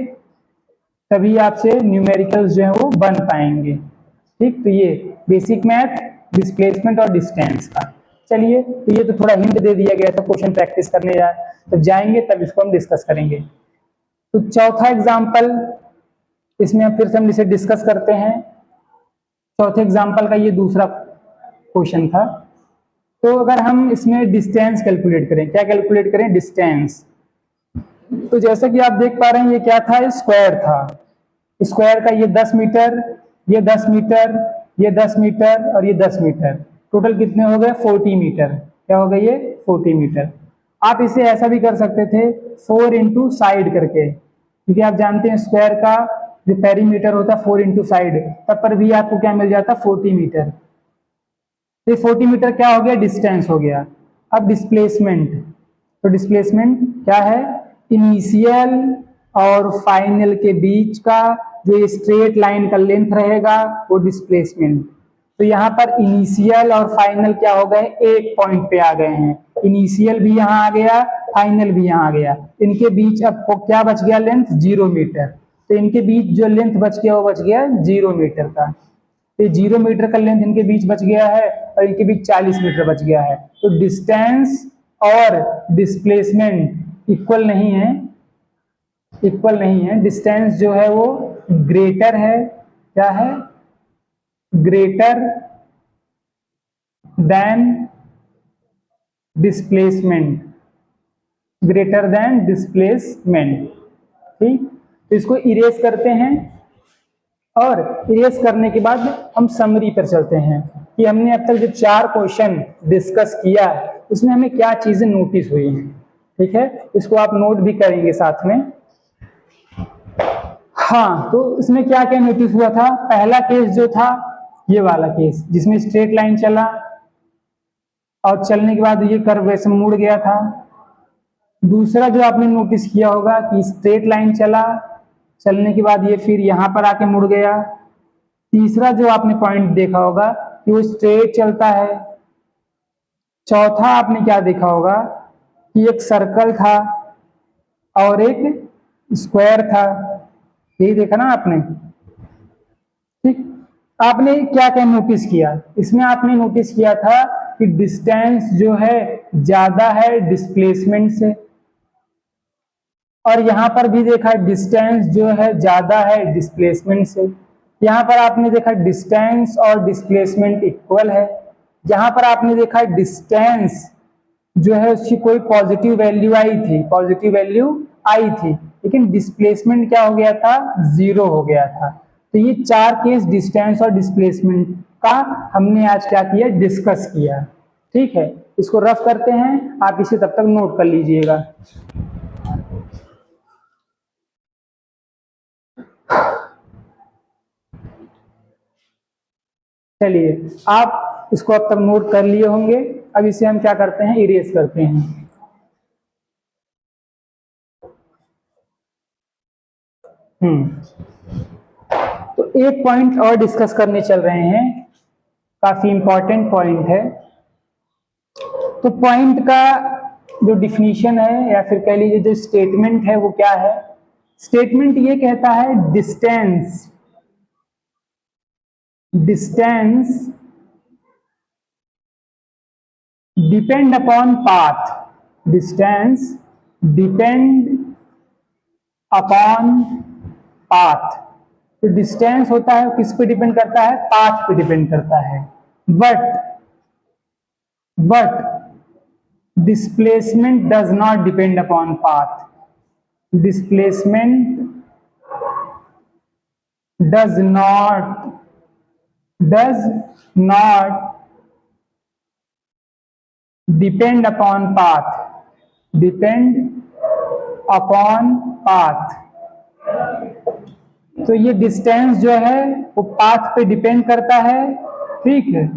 तभी आपसे न्यूमेरिकल्स जो है वो बन पाएंगे। ठीक, तो ये बेसिक मैथ, डिस्प्लेसमेंट और डिस्टेंस का। चलिए, तो ये तो थोड़ा हिंट दे दिया गया था, क्वेश्चन प्रैक्टिस करने जाए तब जाएंगे तब इसको हम डिस्कस करेंगे। तो चौथा एग्जाम्पल इसमें फिर से हम इसे डिस्कस करते हैं। चौथे एग्जाम्पल का ये दूसरा क्वेश्चन था। तो अगर हम इसमें डिस्टेंस कैलकुलेट करें, क्या कैलकुलेट करें, डिस्टेंस। तो जैसा कि आप देख पा रहे हैं ये क्या था, स्क्वायर था। स्क्वायर का ये 10 मीटर, ये 10 मीटर, ये 10 मीटर और ये 10 मीटर, टोटल कितने हो गए, 40 मीटर। क्या हो गए ये, 40 मीटर। आप इसे ऐसा भी कर सकते थे 4 इंटू साइड करके, क्योंकि आप जानते हैं स्क्वायर का जो पेरीमीटर होता है 4 इंटू साइड, तब पर भी आपको क्या मिल जाता, 40 मीटर। तो 40 मीटर क्या हो गया, डिस्टेंस हो गया। अब डिस्प्लेसमेंट, तो डिस्प्लेसमेंट क्या है, इनिशियल और फाइनल के बीच का जो स्ट्रेट लाइन का लेंथ रहेगा वो डिस्प्लेसमेंट। तो यहाँ पर इनिशियल और फाइनल क्या हो गए, एक पॉइंट पे आ गए हैं। इनिशियल भी यहाँ आ गया, फाइनल भी यहाँ आ गया। इनके बीच अब क्या बच गया, लेंथ 0 मीटर। तो इनके बीच जो लेंथ बच गया वो बच गया 0 मीटर का। तो 0 मीटर का लेंथ इनके बीच बच गया है और इनके बीच 40 मीटर बच गया है। तो डिस्टेंस और डिस्प्लेसमेंट इक्वल नहीं है, इक्वल नहीं है। डिस्टेंस जो है वो ग्रेटर है, क्या है, greater than displacement, greater than displacement. ठीक, तो इसको इरेज करते हैं और इरेज करने के बाद हम समरी पर चलते हैं कि हमने अब तक जो 4 क्वेश्चन डिस्कस किया उसमें हमें क्या चीजें नोटिस हुई हैं। ठीक है, इसको आप नोट भी करेंगे साथ में। हाँ, तो इसमें क्या क्या नोटिस हुआ था, पहला केस जो था ये वाला केस जिसमें स्ट्रेट लाइन चला और चलने के बाद ये कर्व वैसे मुड़ गया था। दूसरा जो आपने नोटिस किया होगा कि स्ट्रेट लाइन चला, चलने के बाद ये फिर यहां पर आके मुड़ गया। तीसरा जो आपने पॉइंट देखा होगा कि वो स्ट्रेट चलता है। चौथा आपने क्या देखा होगा कि एक सर्कल था और एक स्क्वायर था, यही देखा ना आपने। ठीक, आपने क्या क्या नोटिस किया, इसमें आपने नोटिस किया था कि डिस्टेंस जो है ज्यादा है डिस्प्लेसमेंट से, और यहां पर भी देखा डिस्टेंस जो है ज्यादा है डिस्प्लेसमेंट से। यहां पर आपने देखा डिस्टेंस और डिस्प्लेसमेंट इक्वल है। यहां पर आपने देखा डिस्टेंस जो है उसकी कोई पॉजिटिव वैल्यू आई थी, पॉजिटिव वैल्यू आई थी, लेकिन डिस्प्लेसमेंट क्या हो गया था, 0 हो गया था। तो ये 4 केस डिस्टेंस और डिस्प्लेसमेंट का हमने आज क्या किया, डिस्कस किया। ठीक है, इसको रफ करते हैं, आप इसे तब तक नोट कर लीजिएगा। चलिए, आप इसको अब तक नोट कर लिए होंगे। अब इसे हम क्या करते हैं, इरेज करते हैं। तो एक पॉइंट और डिस्कस करने चल रहे हैं, काफी इंपॉर्टेंट पॉइंट है। तो पॉइंट का जो डिफिनीशन है या फिर कह लीजिए जो स्टेटमेंट है वो क्या है, स्टेटमेंट ये कहता है distance, distance depend upon path, distance depend upon path. तो डिस्टेंस होता है किस पे डिपेंड करता है, पाथ पे डिपेंड करता है। But displacement does not depend upon path, displacement does not depend upon path, depend upon path. तो ये डिस्टेंस जो है वो पाथ पे डिपेंड करता है, ठीक है,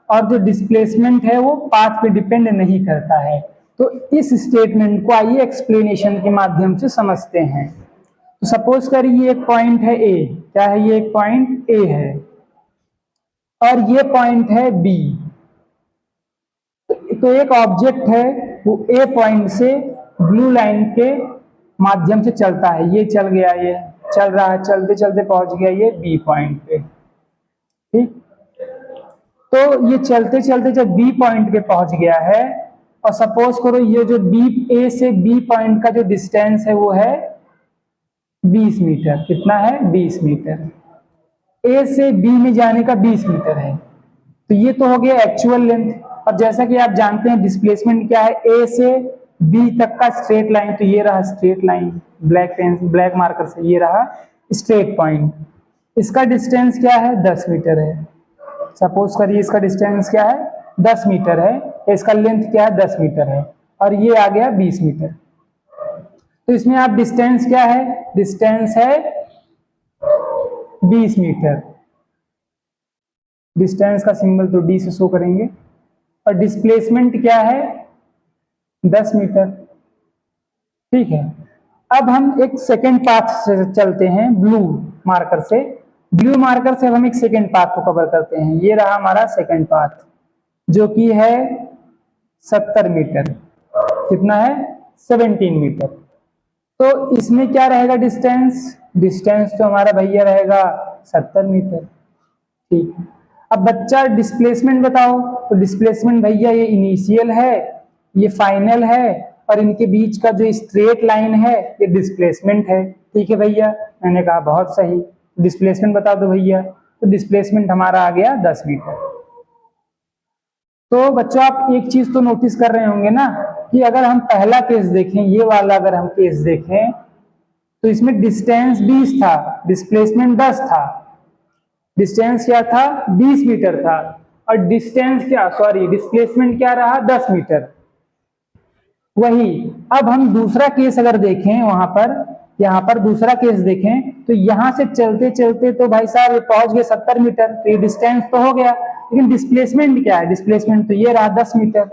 और जो डिस्प्लेसमेंट है वो पाथ पे डिपेंड नहीं करता है। तो इस स्टेटमेंट को आइए एक्सप्लेनेशन के माध्यम से समझते हैं। तो सपोज करिए ये एक पॉइंट है ए, क्या है, ये एक पॉइंट ए है और ये पॉइंट है बी। तो एक ऑब्जेक्ट है वो ए पॉइंट से ब्लू लाइन के माध्यम से चलता है, ये चल गया, ये चल रहा है, चलते चलते पहुंच गया ये बी पॉइंट पे, ठीक। तो ये चलते चलते जब बी पॉइंट पे पहुंच गया है, और सपोज करो ये जो बी, ए से बी पॉइंट का जो डिस्टेंस है वो है 20 मीटर। कितना है? 20 मीटर। ए से बी में जाने का 20 मीटर है। तो ये तो हो गया एक्चुअल लेंथ। और जैसा कि आप जानते हैं डिस्प्लेसमेंट क्या है, ए से बी तक का स्ट्रेट लाइन, तो ये रहा straight line, black pen black marker से, ये रहा स्ट्रेट पॉइंट। इसका डिस्टेंस क्या है? 10 मीटर है। सपोज करिए इसका डिस्टेंस क्या है? 10 मीटर है। इसका लेंथ क्या है? 10 मीटर है, और ये आ गया 20 मीटर। तो इसमें आप डिस्टेंस क्या है? डिस्टेंस है 20 मीटर। डिस्टेंस का सिंबल तो डी से शो करेंगे। और डिस्प्लेसमेंट क्या है? 10 मीटर, ठीक है। अब हम एक सेकेंड पाथ से चलते हैं, ब्लू मार्कर से। ब्लू मार्कर से अब हम एक सेकेंड पाथ को कवर करते हैं। ये रहा हमारा सेकेंड पाथ, जो कि है 70 मीटर। कितना है? 17 मीटर। तो इसमें क्या रहेगा डिस्टेंस? डिस्टेंस तो हमारा भैया रहेगा 70 मीटर, ठीक है। अब बच्चा डिस्प्लेसमेंट बताओ। तो डिस्प्लेसमेंट भैया ये इनिशियल है, ये फाइनल है, और इनके बीच का जो स्ट्रेट लाइन है ये डिस्प्लेसमेंट है, ठीक है भैया। मैंने कहा बहुत सही, डिस्प्लेसमेंट बता दो भैया। तो डिस्प्लेसमेंट हमारा आ गया 10 मीटर। तो बच्चों आप एक चीज तो नोटिस कर रहे होंगे ना, कि अगर हम पहला केस देखें, ये वाला अगर हम केस देखें, तो इसमें डिस्टेंस 20 था, डिस्प्लेसमेंट 10 था। डिस्टेंस क्या था? 20 मीटर था, और डिस्टेंस क्या, सॉरी, डिस्प्लेसमेंट क्या रहा? 10 मीटर। वही अब हम दूसरा केस अगर देखें, वहां पर, यहाँ पर दूसरा केस देखें, तो यहां से चलते चलते तो भाई साहब ये पहुंच गए 70 मीटर। तो ये डिस्टेंस तो हो गया, लेकिन डिस्प्लेसमेंट क्या है? डिस्प्लेसमेंट तो ये रहा 10 मीटर।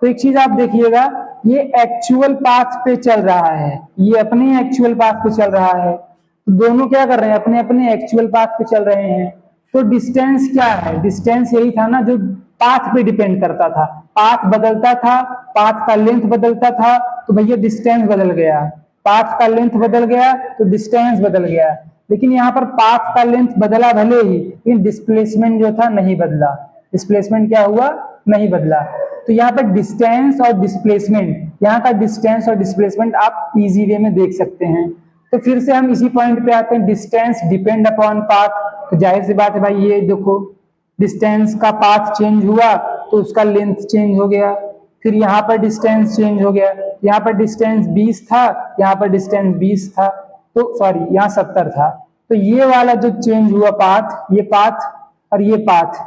तो एक चीज आप देखिएगा, ये एक्चुअल पाथ पे चल रहा है, ये अपने एक्चुअल पाथ पे चल रहा है। तो दोनों क्या कर रहे हैं? अपने अपने एक्चुअल पाथ पे चल रहे हैं। तो डिस्टेंस क्या है? डिस्टेंस यही था ना जो पाथ पे डिपेंड करता था। पाथ बदलता था, पाथ का लेंथ बदलता था, तो भैया डिस्टेंस बदल गया। पाथ का लेंथ बदल गया तो डिस्टेंस बदल गया। लेकिन यहाँ पर पाथ का लेंथ बदला भले ही, लेकिन डिस्प्लेसमेंट जो था नहीं बदला। डिस्प्लेसमेंट क्या हुआ? नहीं बदला। तो यहाँ पर डिस्टेंस और डिस्प्लेसमेंट, यहाँ का डिस्टेंस और डिस्प्लेसमेंट आप इजी वे में देख सकते हैं। तो फिर से हम इसी पॉइंट पे आते हैं, डिस्टेंस डिपेंड अपॉन पाथ। तो जाहिर सी बात है भाई, ये देखो डिस्टेंस का पाथ चेंज हुआ तो उसका लेंथ चेंज हो गया। फिर यहाँ पर डिस्टेंस चेंज हो गया, यहाँ पर डिस्टेंस 20 था, यहाँ पर डिस्टेंस 20 था, तो सॉरी यहाँ 70 था। तो ये वाला जो चेंज हुआ पाथ, ये पाथ और ये पाथ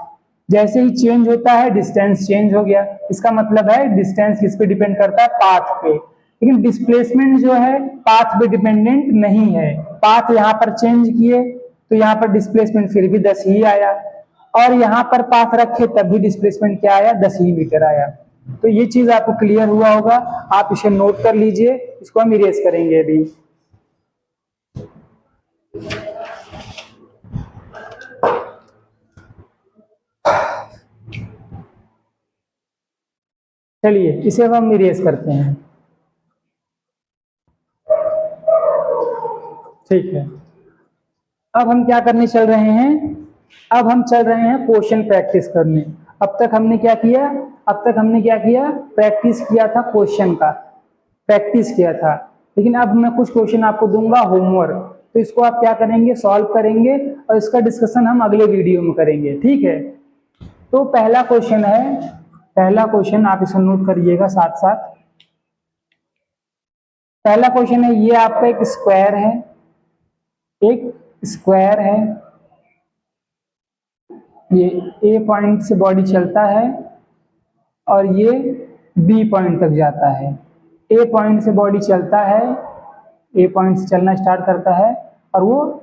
जैसे ही चेंज होता है डिस्टेंस चेंज हो गया। इसका मतलब है डिस्टेंस किस पे डिपेंड करता है? पाथ पे। लेकिन डिस्प्लेसमेंट जो है पाथ पे डिपेंडेंट नहीं है। पाथ यहाँ पर चेंज किए तो यहाँ पर डिस्प्लेसमेंट फिर भी 10 ही आया, और यहाँ पर पाथ रखे तब भी डिस्प्लेसमेंट क्या आया? 10 ही मीटर आया। तो ये चीज आपको क्लियर हुआ होगा, आप इसे नोट कर लीजिए। इसको हम इरेज करेंगे अभी। चलिए इसे अब हम इरेज करते हैं, ठीक है। अब हम क्या करने चल रहे हैं? अब हम चल रहे हैं क्वेश्चन प्रैक्टिस करने। अब तक हमने क्या किया? अब तक हमने क्या किया? प्रैक्टिस किया था, क्वेश्चन का प्रैक्टिस किया था। लेकिन अब मैं कुछ क्वेश्चन आपको दूंगा होमवर्क, तो इसको आप क्या करेंगे? सॉल्व करेंगे, और इसका डिस्कशन हम अगले वीडियो में करेंगे, ठीक है। तो पहला क्वेश्चन है, पहला क्वेश्चन आप इसे नोट करिएगा साथ साथ। पहला क्वेश्चन है, ये आपका एक स्क्वायर है, एक स्क्वायर है, ये ए पॉइंट से बॉडी चलता है, और ये बी पॉइंट तक जाता है। ए पॉइंट से बॉडी चलता है, ए पॉइंट से चलना स्टार्ट करता है और वो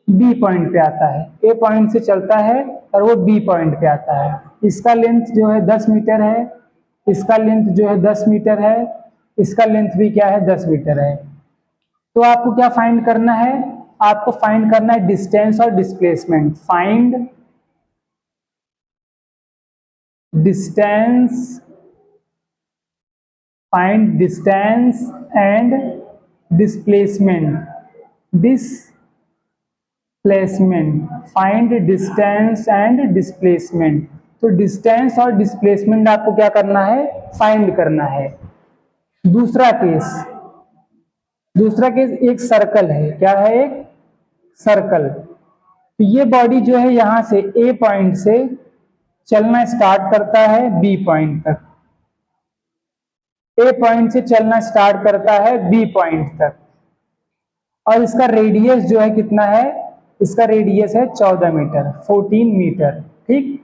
बी पॉइंट पे आता है। ए पॉइंट से चलता है और वो बी पॉइंट पे आता है। इसका लेंथ जो है 10 मीटर है, इसका लेंथ जो है 10 मीटर है, इसका लेंथ भी क्या है 10 मीटर है। तो आपको क्या फाइंड करना है, आपको फाइंड करना है डिस्टेंस और displacement. Find distance, find distance and displacement. Displacement, find distance and displacement. तो डिस्टेंस और डिस्प्लेसमेंट आपको क्या करना है, फाइंड करना है। दूसरा केस एक सर्कल है। क्या है, एक सर्कल। तो ये बॉडी जो है यहां से ए पॉइंट से चलना स्टार्ट करता है बी पॉइंट तक, ए पॉइंट से चलना स्टार्ट करता है बी पॉइंट तक, और इसका रेडियस जो है कितना है, इसका रेडियस है 14 मीटर, 14 मीटर। ठीक,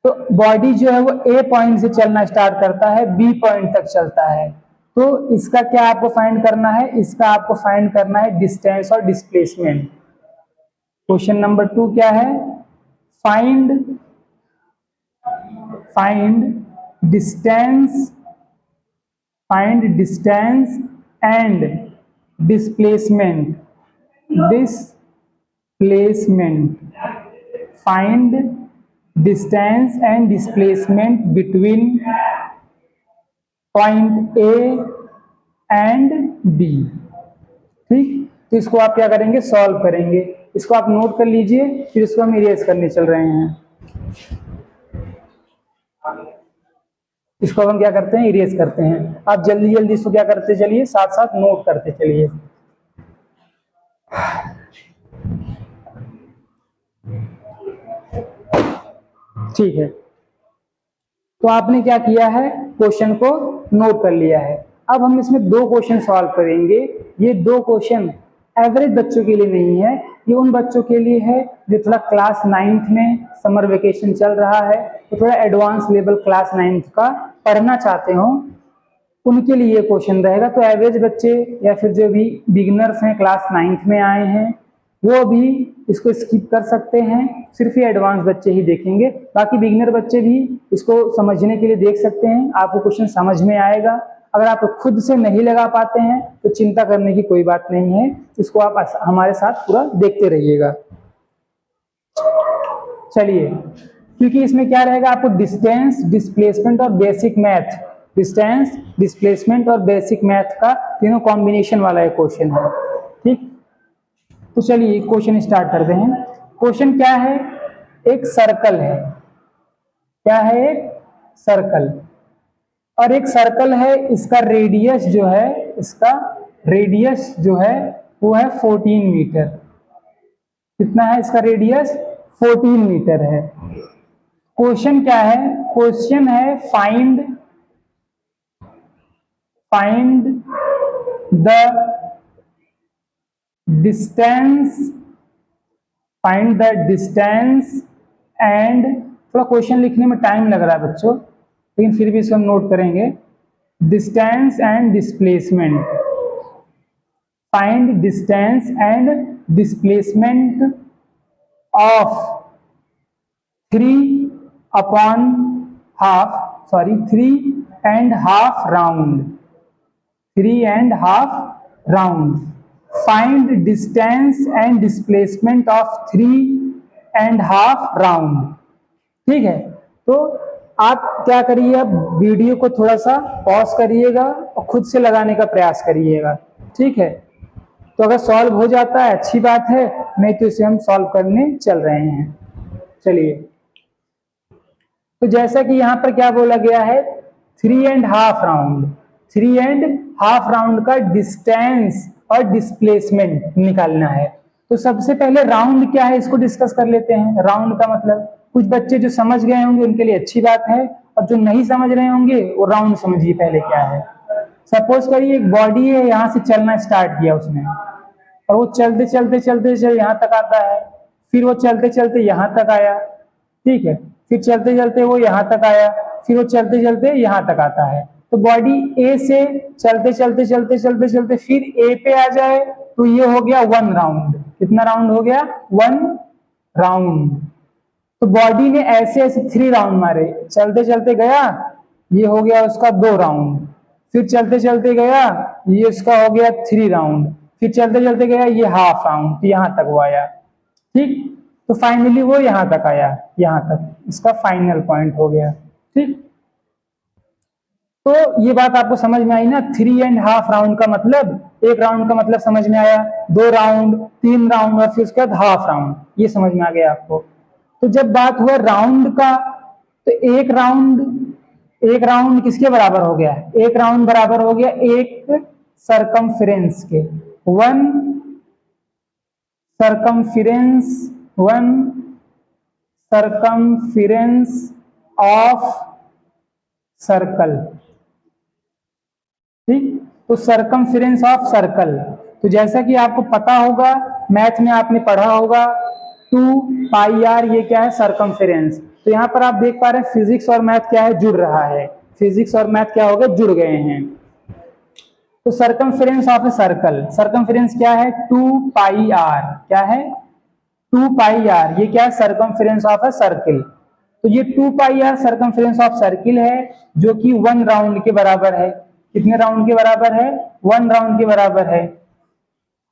तो बॉडी जो है वो ए पॉइंट से चलना स्टार्ट करता है, बी पॉइंट तक चलता है। तो इसका क्या आपको फाइंड करना है, इसका आपको फाइंड करना है डिस्टेंस और डिस्प्लेसमेंट। क्वेश्चन नंबर 2 क्या है, find distance and displacement. Find distance and displacement between point A and B. ठीक, तो इसको आप क्या करेंगे, सॉल्व करेंगे। इसको आप नोट कर लीजिए, फिर इसको हम इरेज करने चल रहे हैं। इसको हम क्या करते हैं, इरेज करते हैं। आप जल्दी जल्दी इसको क्या करते चलिए, साथ साथ नोट करते चलिए। ठीक है, तो आपने क्या किया है, क्वेश्चन को नोट कर लिया है। अब हम इसमें 2 क्वेश्चन सॉल्व करेंगे। ये 2 क्वेश्चन एवरेज बच्चों के लिए नहीं है, ये उन बच्चों के लिए है जो थोड़ा क्लास 9th में समर वेकेशन चल रहा है, तो थोड़ा एडवांस लेवल क्लास 9th का पढ़ना चाहते हो, उनके लिए ये क्वेश्चन रहेगा। तो एवरेज बच्चे या फिर जो भी बिगिनर्स हैं, क्लास 9th में आए हैं, वो भी इसको स्किप कर सकते हैं, सिर्फ ये एडवांस बच्चे ही देखेंगे। बाकी बिगिनर बच्चे भी इसको समझने के लिए देख सकते हैं, आपको क्वेश्चन समझ में आएगा। अगर आप खुद से नहीं लगा पाते हैं तो चिंता करने की कोई बात नहीं है, इसको आप हमारे साथ पूरा देखते रहिएगा। चलिए, क्योंकि इसमें क्या रहेगा, आपको डिस्टेंस, डिस्प्लेसमेंट और बेसिक मैथ, डिस्टेंस, डिस्प्लेसमेंट और बेसिक मैथ का तीनों कॉम्बिनेशन वाला एक क्वेश्चन है। ठीक, तो चलिए क्वेश्चन स्टार्ट करते हैं। क्वेश्चन क्या है, एक सर्कल है। क्या है, एक सर्कल, और एक सर्कल है, इसका रेडियस जो है वो है 14 मीटर। कितना है इसका रेडियस, 14 मीटर है। क्वेश्चन क्या है, क्वेश्चन है फाइंड द डिस्टेंस एंड, थोड़ा क्वेश्चन लिखने में टाइम लग रहा है बच्चों, लेकिन फिर भी इसको हम नोट करेंगे। Distance and displacement, find distance and displacement of 3.5 round. Find distance and displacement of 3.5 round. ठीक है, तो आप क्या करिए, अब वीडियो को थोड़ा सा पॉज करिएगा और खुद से लगाने का प्रयास करिएगा। ठीक है, तो अगर सॉल्व हो जाता है अच्छी बात है, नहीं तो इसे हम सॉल्व करने चल रहे हैं। चलिए, तो जैसा कि यहाँ पर क्या बोला गया है, 3.5 राउंड का डिस्टेंस और डिस्प्लेसमेंट निकालना है। तो सबसे पहले राउंड क्या है इसको डिस्कस कर लेते हैं। राउंड का मतलब, कुछ बच्चे जो समझ गए होंगे उनके लिए अच्छी बात है, और जो नहीं समझ रहे होंगे वो राउंड समझिए पहले क्या है। सपोज करिए एक बॉडी है, यहाँ से चलना स्टार्ट किया उसने, और वो चलते यहाँ तक आता है, फिर वो चलते यहाँ तक आया। ठीक है, फिर चलते वो यहाँ तक आया, फिर वो चलते चलते यहाँ तक आता है। तो बॉडी ए से चलते चलते चलते चलते चलते फिर ए पे आ जाए तो ये हो गया 1 राउंड। कितना राउंड हो गया? 1 राउंड। तो बॉडी ने ऐसे ऐसे 3 राउंड मारे, चलते चलते गया, ये हो गया उसका 2 राउंड, फिर चलते चलते गया, ये उसका हो गया 3 राउंड, फिर चलते चलते गया, ये हाफ राउंड, तो यहाँ तक वो आया। ठीक, तो फाइनली वो यहाँ तक आया, यहाँ तक इसका फाइनल पॉइंट हो गया। ठीक, तो ये बात आपको समझ में आई ना? 3.5 राउंड का मतलब, 1 राउंड का मतलब समझ में आया, 2 राउंड, 3 राउंड और फिर उसके बाद हाफ राउंड, ये समझ में आ गया आपको। तो जब बात हुआ राउंड का, तो एक राउंड किसके बराबर हो गया? एक राउंड बराबर हो गया एक सरकमफ्रेंस के, 1 सरकमफ्रेंस ऑफ सर्कल। ठीक, तो सरकमफ्रेंस ऑफ सर्कल, तो जैसा कि आपको पता होगा, मैथ में आपने पढ़ा होगा 2πr, ये क्या है? सरकमफ्रेंस। तो यहाँ पर आप देख पा रहे हैं फिजिक्स और मैथ क्या है? जुड़ रहा है। फिजिक्स और मैथ क्या हो गए? जुड़ गए हैं। तो circumference of a circle, circumference क्या है? 2πr। क्या है? 2πr, ये क्या है? Circumference of a circle. तो ये 2πr सरकमफ्रेंस ऑफ सर्किल है, जो कि 1 राउंड के बराबर है। कितने राउंड के बराबर है? 1 राउंड के बराबर है।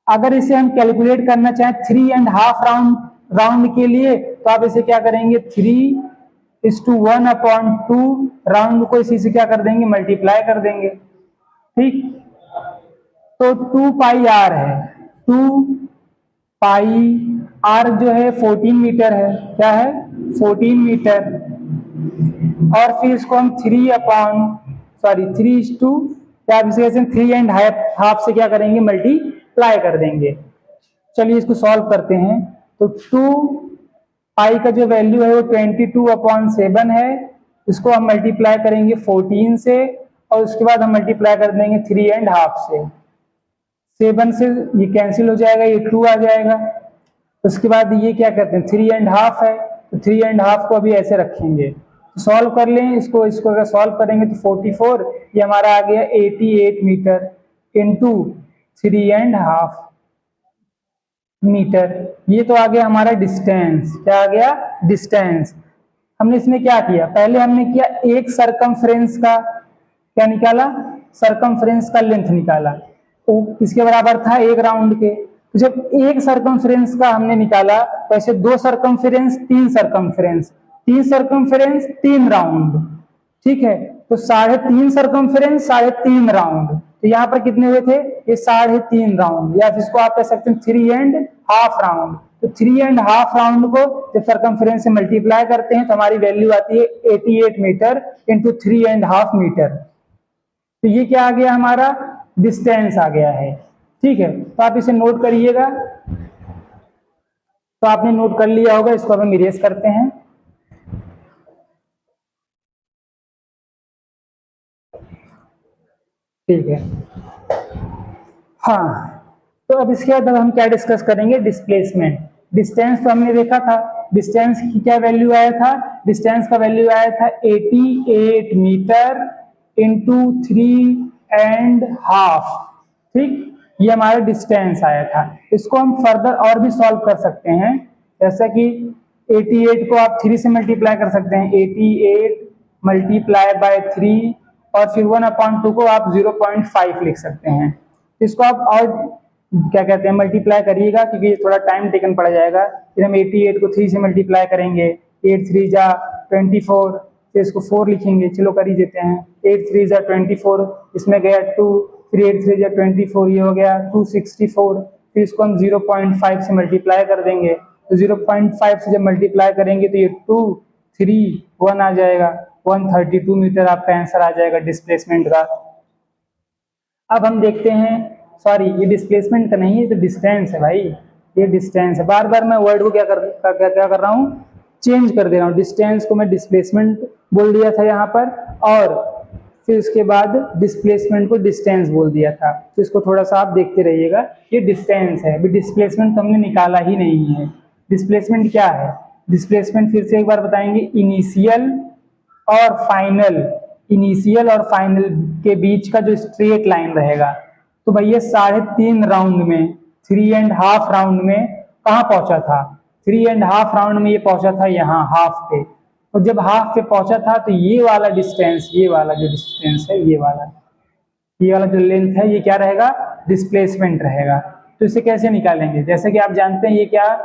अगर इसे हम कैलकुलेट करना चाहें 3.5 राउंड के लिए, तो आप इसे क्या करेंगे? 3:1/2 राउंड को इसी से क्या कर देंगे? मल्टीप्लाई कर देंगे। ठीक, तो 2πr है, 2πr जो है 14 मीटर है। क्या है? 14 मीटर। और फिर इसको हम 3:3.5 से क्या करेंगे? मल्टीप्लाई कर देंगे। चलिए इसको सॉल्व करते हैं। तो 2π का जो वैल्यू है वो 22/7 है, इसको हम मल्टीप्लाई करेंगे 14 से, और उसके बाद हम मल्टीप्लाई कर देंगे 3.5 से। 7 से ये कैंसिल हो जाएगा, ये 2 आ जाएगा। उसके बाद ये क्या कहते हैं? 3.5 है, तो 3.5 को अभी ऐसे रखेंगे। तो सॉल्व कर लें इसको अगर सॉल्व करेंगे तो 44, ये हमारा आ गया 88 मीटर इंटू 3.5 मीटर। ये तो आ गया हमारा डिस्टेंस। क्या आ गया? डिस्टेंस। हमने इसमें क्या किया? पहले हमने किया एक सरकमफ्रेंस का क्या निकाला? सरकमफ्रेंस का लेंथ निकाला। तो किसके बराबर था? 1 राउंड के। तो जब एक सरकमफ्रेंस का हमने निकाला, तो ऐसे 2 सरकमफ्रेंस, 3 सरकमफ्रेंस, 3 सरकमफ्रेंस, 3 राउंड। ठीक है, तो 3.5 सरकमफ्रेंस, 3.5 राउंड। तो यहाँ पर कितने हुए थे? ये 3.5 राउंड, या फिर इसको आप कह सकते हैं 3.5 राउंड। तो 3.5 राउंड को जब सरकमफ्रेंस से मल्टीप्लाई करते हैं तो हमारी वैल्यू आती है 88 मीटर इंटू 3.5 मीटर। तो ये क्या आ गया? हमारा डिस्टेंस आ गया है। ठीक है, तो आप इसे नोट करिएगा। तो आपने नोट कर लिया होगा, इसको हम इरेज करते हैं। ठीक है, हाँ, तो अब इसके बाद हम क्या डिस्कस करेंगे? डिस्प्लेसमेंट। डिस्टेंस तो हमने देखा था, डिस्टेंस की क्या वैल्यू आया था? डिस्टेंस का वैल्यू आया था 88 मीटर इंटू 3.5। ठीक, ये हमारा डिस्टेंस आया था। इसको हम फर्दर और भी सॉल्व कर सकते हैं, जैसा कि 88 को आप 3 से मल्टीप्लाई कर सकते हैं, 88 मल्टीप्लाई बाय 3, और फिर 1/2 को आप 0.5 लिख सकते हैं। इसको आप और क्या कहते हैं? मल्टीप्लाई करिएगा, क्योंकि ये थोड़ा टाइम टेकन पड़ जाएगा। फिर हम 88 को 3 से मल्टीप्लाई करेंगे, 8 3 जा 24, फिर इसको 4 लिखेंगे। चलो कर ही देते हैं, 8 3 जा 24, इसमें गया 2, फिर 8 3 जा 24, ये हो गया 264। फिर इसको हम 0.5 से मल्टीप्लाई कर देंगे, तो 0.5 से जब मल्टीप्लाई करेंगे तो ये 2 3 1 आ जाएगा, 132 मीटर आपका आंसर आ जाएगा डिस्प्लेसमेंट का। अब हम देखते हैं, सॉरी ये डिस्प्लेसमेंट का नहीं है, तो डिस्टेंस है भाई, ये डिस्टेंस है। बार बार मैं वर्ड को क्या कर रहा हूँ? चेंज कर दे रहा हूँ। डिस्टेंस को मैं डिस्प्लेसमेंट बोल दिया था यहाँ पर, और फिर उसके बाद डिस्प्लेसमेंट को डिस्टेंस बोल दिया था। तो इसको थोड़ा सा आप देखते रहिएगा। ये डिस्टेंस है, अभी डिस्प्लेसमेंट तो हमने निकाला ही नहीं है। डिस्प्लेसमेंट क्या है? डिस्प्लेसमेंट फिर से एक बार बताएंगे, इनिशियल और फाइनल, इनिशियल और फाइनल के बीच का जो स्ट्रेट लाइन रहेगा। तो भैया 3.5 राउंड में, 3.5 राउंड में कहाँ पहुंचा था? 3.5 राउंड में ये पहुंचा था यहाँ हाफ पे। और जब हाफ पे पहुंचा था तो ये वाला डिस्टेंस, ये वाला जो डिस्टेंस है, ये वाला जो लेंथ है, ये क्या रहेगा? डिस्प्लेसमेंट रहेगा। तो इसे कैसे निकालेंगे? जैसे कि आप जानते हैं ये क्या,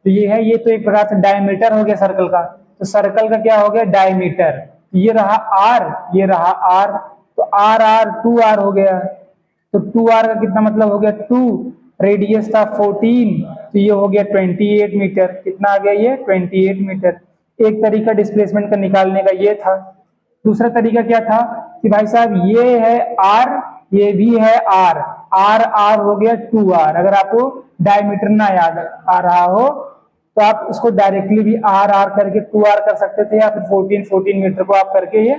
तो ये है, ये तो एक प्रकार से डायमीटर हो गया सर्कल का। तो सर्कल का क्या हो गया? डायमीटर। ये रहा आर, ये रहा आर, तो आर आर 2r हो गया। तो 2r का कितना मतलब हो गया? 2, रेडियस था 14, तो ये हो गया 28 मीटर। कितना आ गया ये? 28 मीटर। एक तरीका डिस्प्लेसमेंट का निकालने का ये था। दूसरा तरीका क्या था कि भाई साहब ये है r, ये भी है r, r r हो गया 2r। अगर आपको डायमीटर ना याद आ रहा हो तो आप इसको डायरेक्टली भी r r करके 2r कर सकते थे, या फिर 14 मीटर को आप करके ये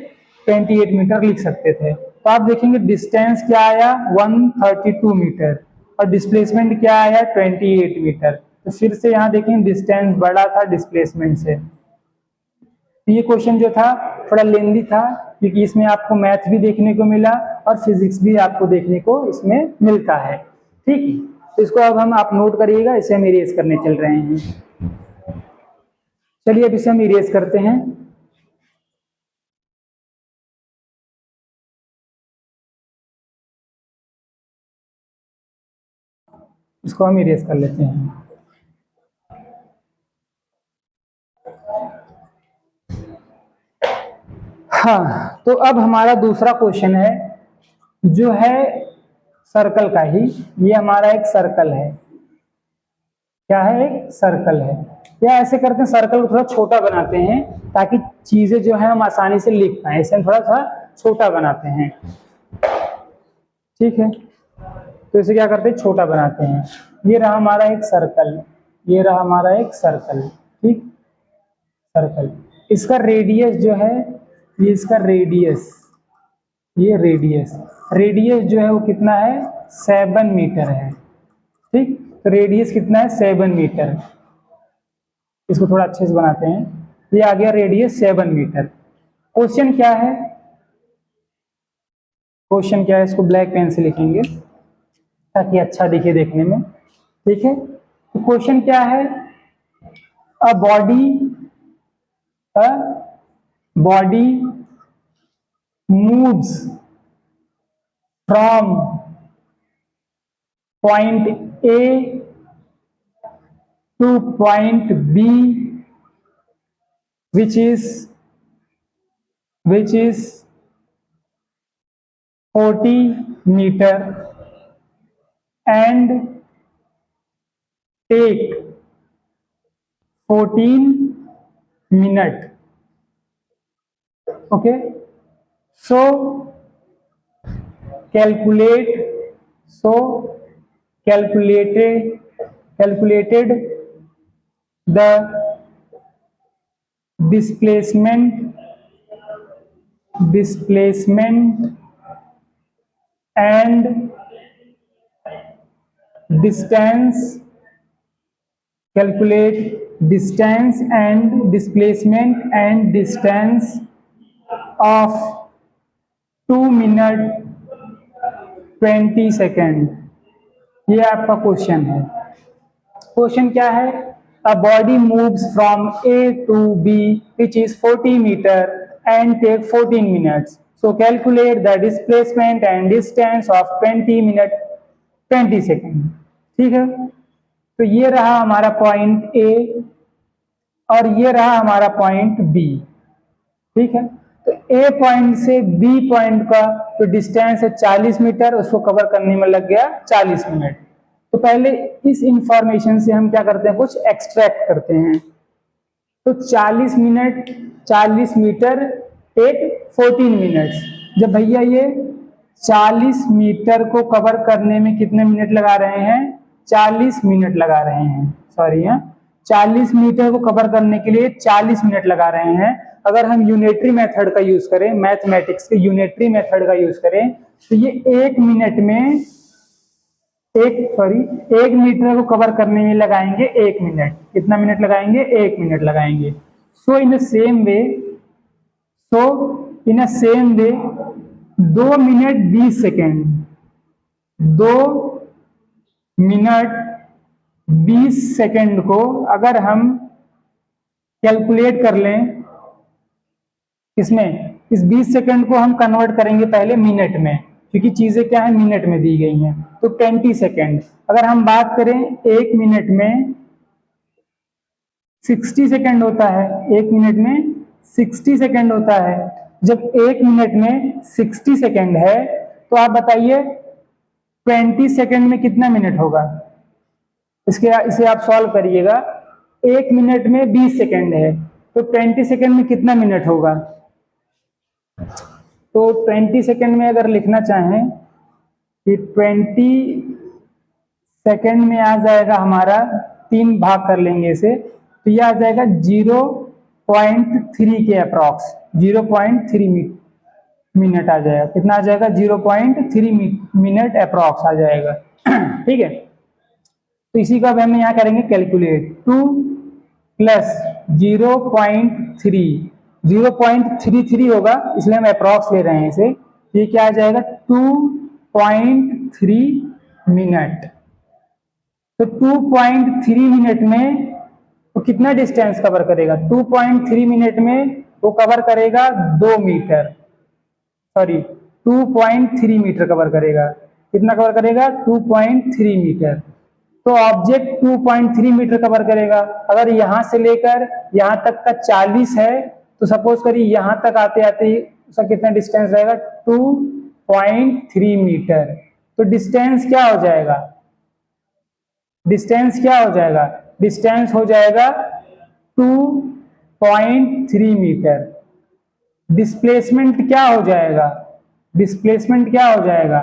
28 मीटर लिख सकते थे। तो आप देखेंगे डिस्टेंस क्या आया? 132 मीटर, और डिस्प्लेसमेंट क्या आया? 28 मीटर। तो फिर से यहाँ देखेंगे डिस्टेंस बड़ा था डिस्प्लेसमेंट से। तो ये क्वेश्चन जो था थोड़ा लेंदी था, क्योंकि इसमें आपको मैथ भी देखने को मिला और फिजिक्स भी आपको देखने को इसमें मिलता है। ठीक है, तो इसको अब आप नोट करिएगा, इसे हम इरेज करने चल रहे हैं। चलिए अब इसे हम इरेज करते हैं। इसको हम इरेज कर लेते हैं। हाँ, तो अब हमारा दूसरा क्वेश्चन है जो है सर्कल का ही। ये हमारा एक सर्कल है। क्या है? एक सर्कल है। या ऐसे करते हैं, सर्कल को थोड़ा छोटा बनाते हैं ताकि चीजें जो है हम आसानी से लिख पाए। इसे हम थोड़ा सा छोटा बनाते हैं। ठीक है, तो इसे क्या करते हैं? छोटा बनाते हैं। ये रहा हमारा एक सर्कल, ये रहा हमारा एक सर्कल। ठीक, सर्कल, इसका रेडियस जो है, ये इसका रेडियस, ये रेडियस जो है वो कितना है? 7 मीटर है। ठीक, तो रेडियस कितना है? 7 मीटर। इसको थोड़ा अच्छे से बनाते हैं। ये आ गया रेडियस 7 मीटर। क्वेश्चन क्या है? क्वेश्चन क्या है? इसको ब्लैक पेन से लिखेंगे ताकि अच्छा दिखे देखने में। ठीक है, तो क्वेश्चन क्या है? A body moves from point A to point B, which is 40 meter, and take 14 minutes. Okay, so calculated the displacement and distance, calculate distance and displacement and distance of 2 minutes 20 second. ये आपका question है। Question क्या है? A body moves from A to B which is 40 meter and take 14 minutes. So calculate the displacement and distance of 20 minutes 20 second. ठीक है, तो ये रहा हमारा पॉइंट A और ये रहा हमारा पॉइंट B। ठीक है, तो A पॉइंट से B पॉइंट का जो डिस्टेंस है 40 मीटर, उसको कवर करने में लग गया 40 मिनट। तो पहले इस इंफॉर्मेशन से हम क्या करते हैं? कुछ एक्सट्रैक्ट करते हैं। तो 40 मिनट 40 मीटर टेक 14 मिनट्स। जब भैया ये 40 मीटर को कवर करने में कितने मिनट लगा रहे हैं? 40 मिनट लगा रहे हैं। सॉरी, 40 मीटर को कवर करने के लिए 40 मिनट लगा रहे हैं। अगर हम यूनिटरी मेथड का यूज करें, मैथमेटिक्स के यूनिटरी मेथड का यूज करें, तो ये 1 मिनट में 1 मीटर को कवर करने में लगाएंगे 1 मिनट। कितना मिनट लगाएंगे? 1 मिनट लगाएंगे। सो इन द सेम तो in a same way 2 minute 20 second, 2 minute 20 second को अगर हम कैलकुलेट कर लें, इसमें इस 20 सेकेंड को हम कन्वर्ट करेंगे पहले मिनट में, क्योंकि चीजें क्या है मिनट में दी गई हैं। तो 20 सेकेंड, अगर हम बात करें 1 मिनट में 60 सेकेंड होता है, 1 मिनट में 60 सेकेंड होता है। जब 1 मिनट में 60 सेकेंड है तो आप बताइए 20 सेकेंड में कितना मिनट होगा? इसे आप सॉल्व करिएगा। 1 मिनट में 20 सेकेंड है तो 20 सेकेंड में कितना मिनट होगा? तो 20 सेकेंड में अगर लिखना चाहें कि 20 सेकेंड में आ जाएगा हमारा, 3 भाग कर लेंगे इसे, तो यह आ जाएगा 0.3 के अप्रॉक्स, 0.3 मिनट आ जाएगा। कितना आ जाएगा? 0.3 मिनट अप्रॉक्स आ जाएगा। ठीक है, तो इसी को अब हम यहाँ करेंगे कैलकुलेट। 2 प्लस 0.33 होगा, इसलिए हम अप्रॉक्स ले रहे हैं इसे। ये क्या आ जाएगा? 2.3 मिनट। तो 2.3 मिनट में वो कितना डिस्टेंस कवर करेगा? 2.3 मिनट में वो कवर करेगा 2 मीटर, सॉरी 2.3 मीटर कवर करेगा। कितना कवर करेगा? 2.3 मीटर। तो ऑब्जेक्ट 2.3 मीटर कवर करेगा। अगर यहां से लेकर यहां तक का 40 है तो सपोज करिए यहां तक आते आते ही उसका कितना डिस्टेंस रहेगा? 2.3 मीटर। तो डिस्टेंस क्या हो जाएगा? डिस्टेंस क्या हो जाएगा? डिस्टेंस हो जाएगा 2.3 मीटर। डिस्प्लेसमेंट क्या हो जाएगा? डिस्प्लेसमेंट क्या हो जाएगा?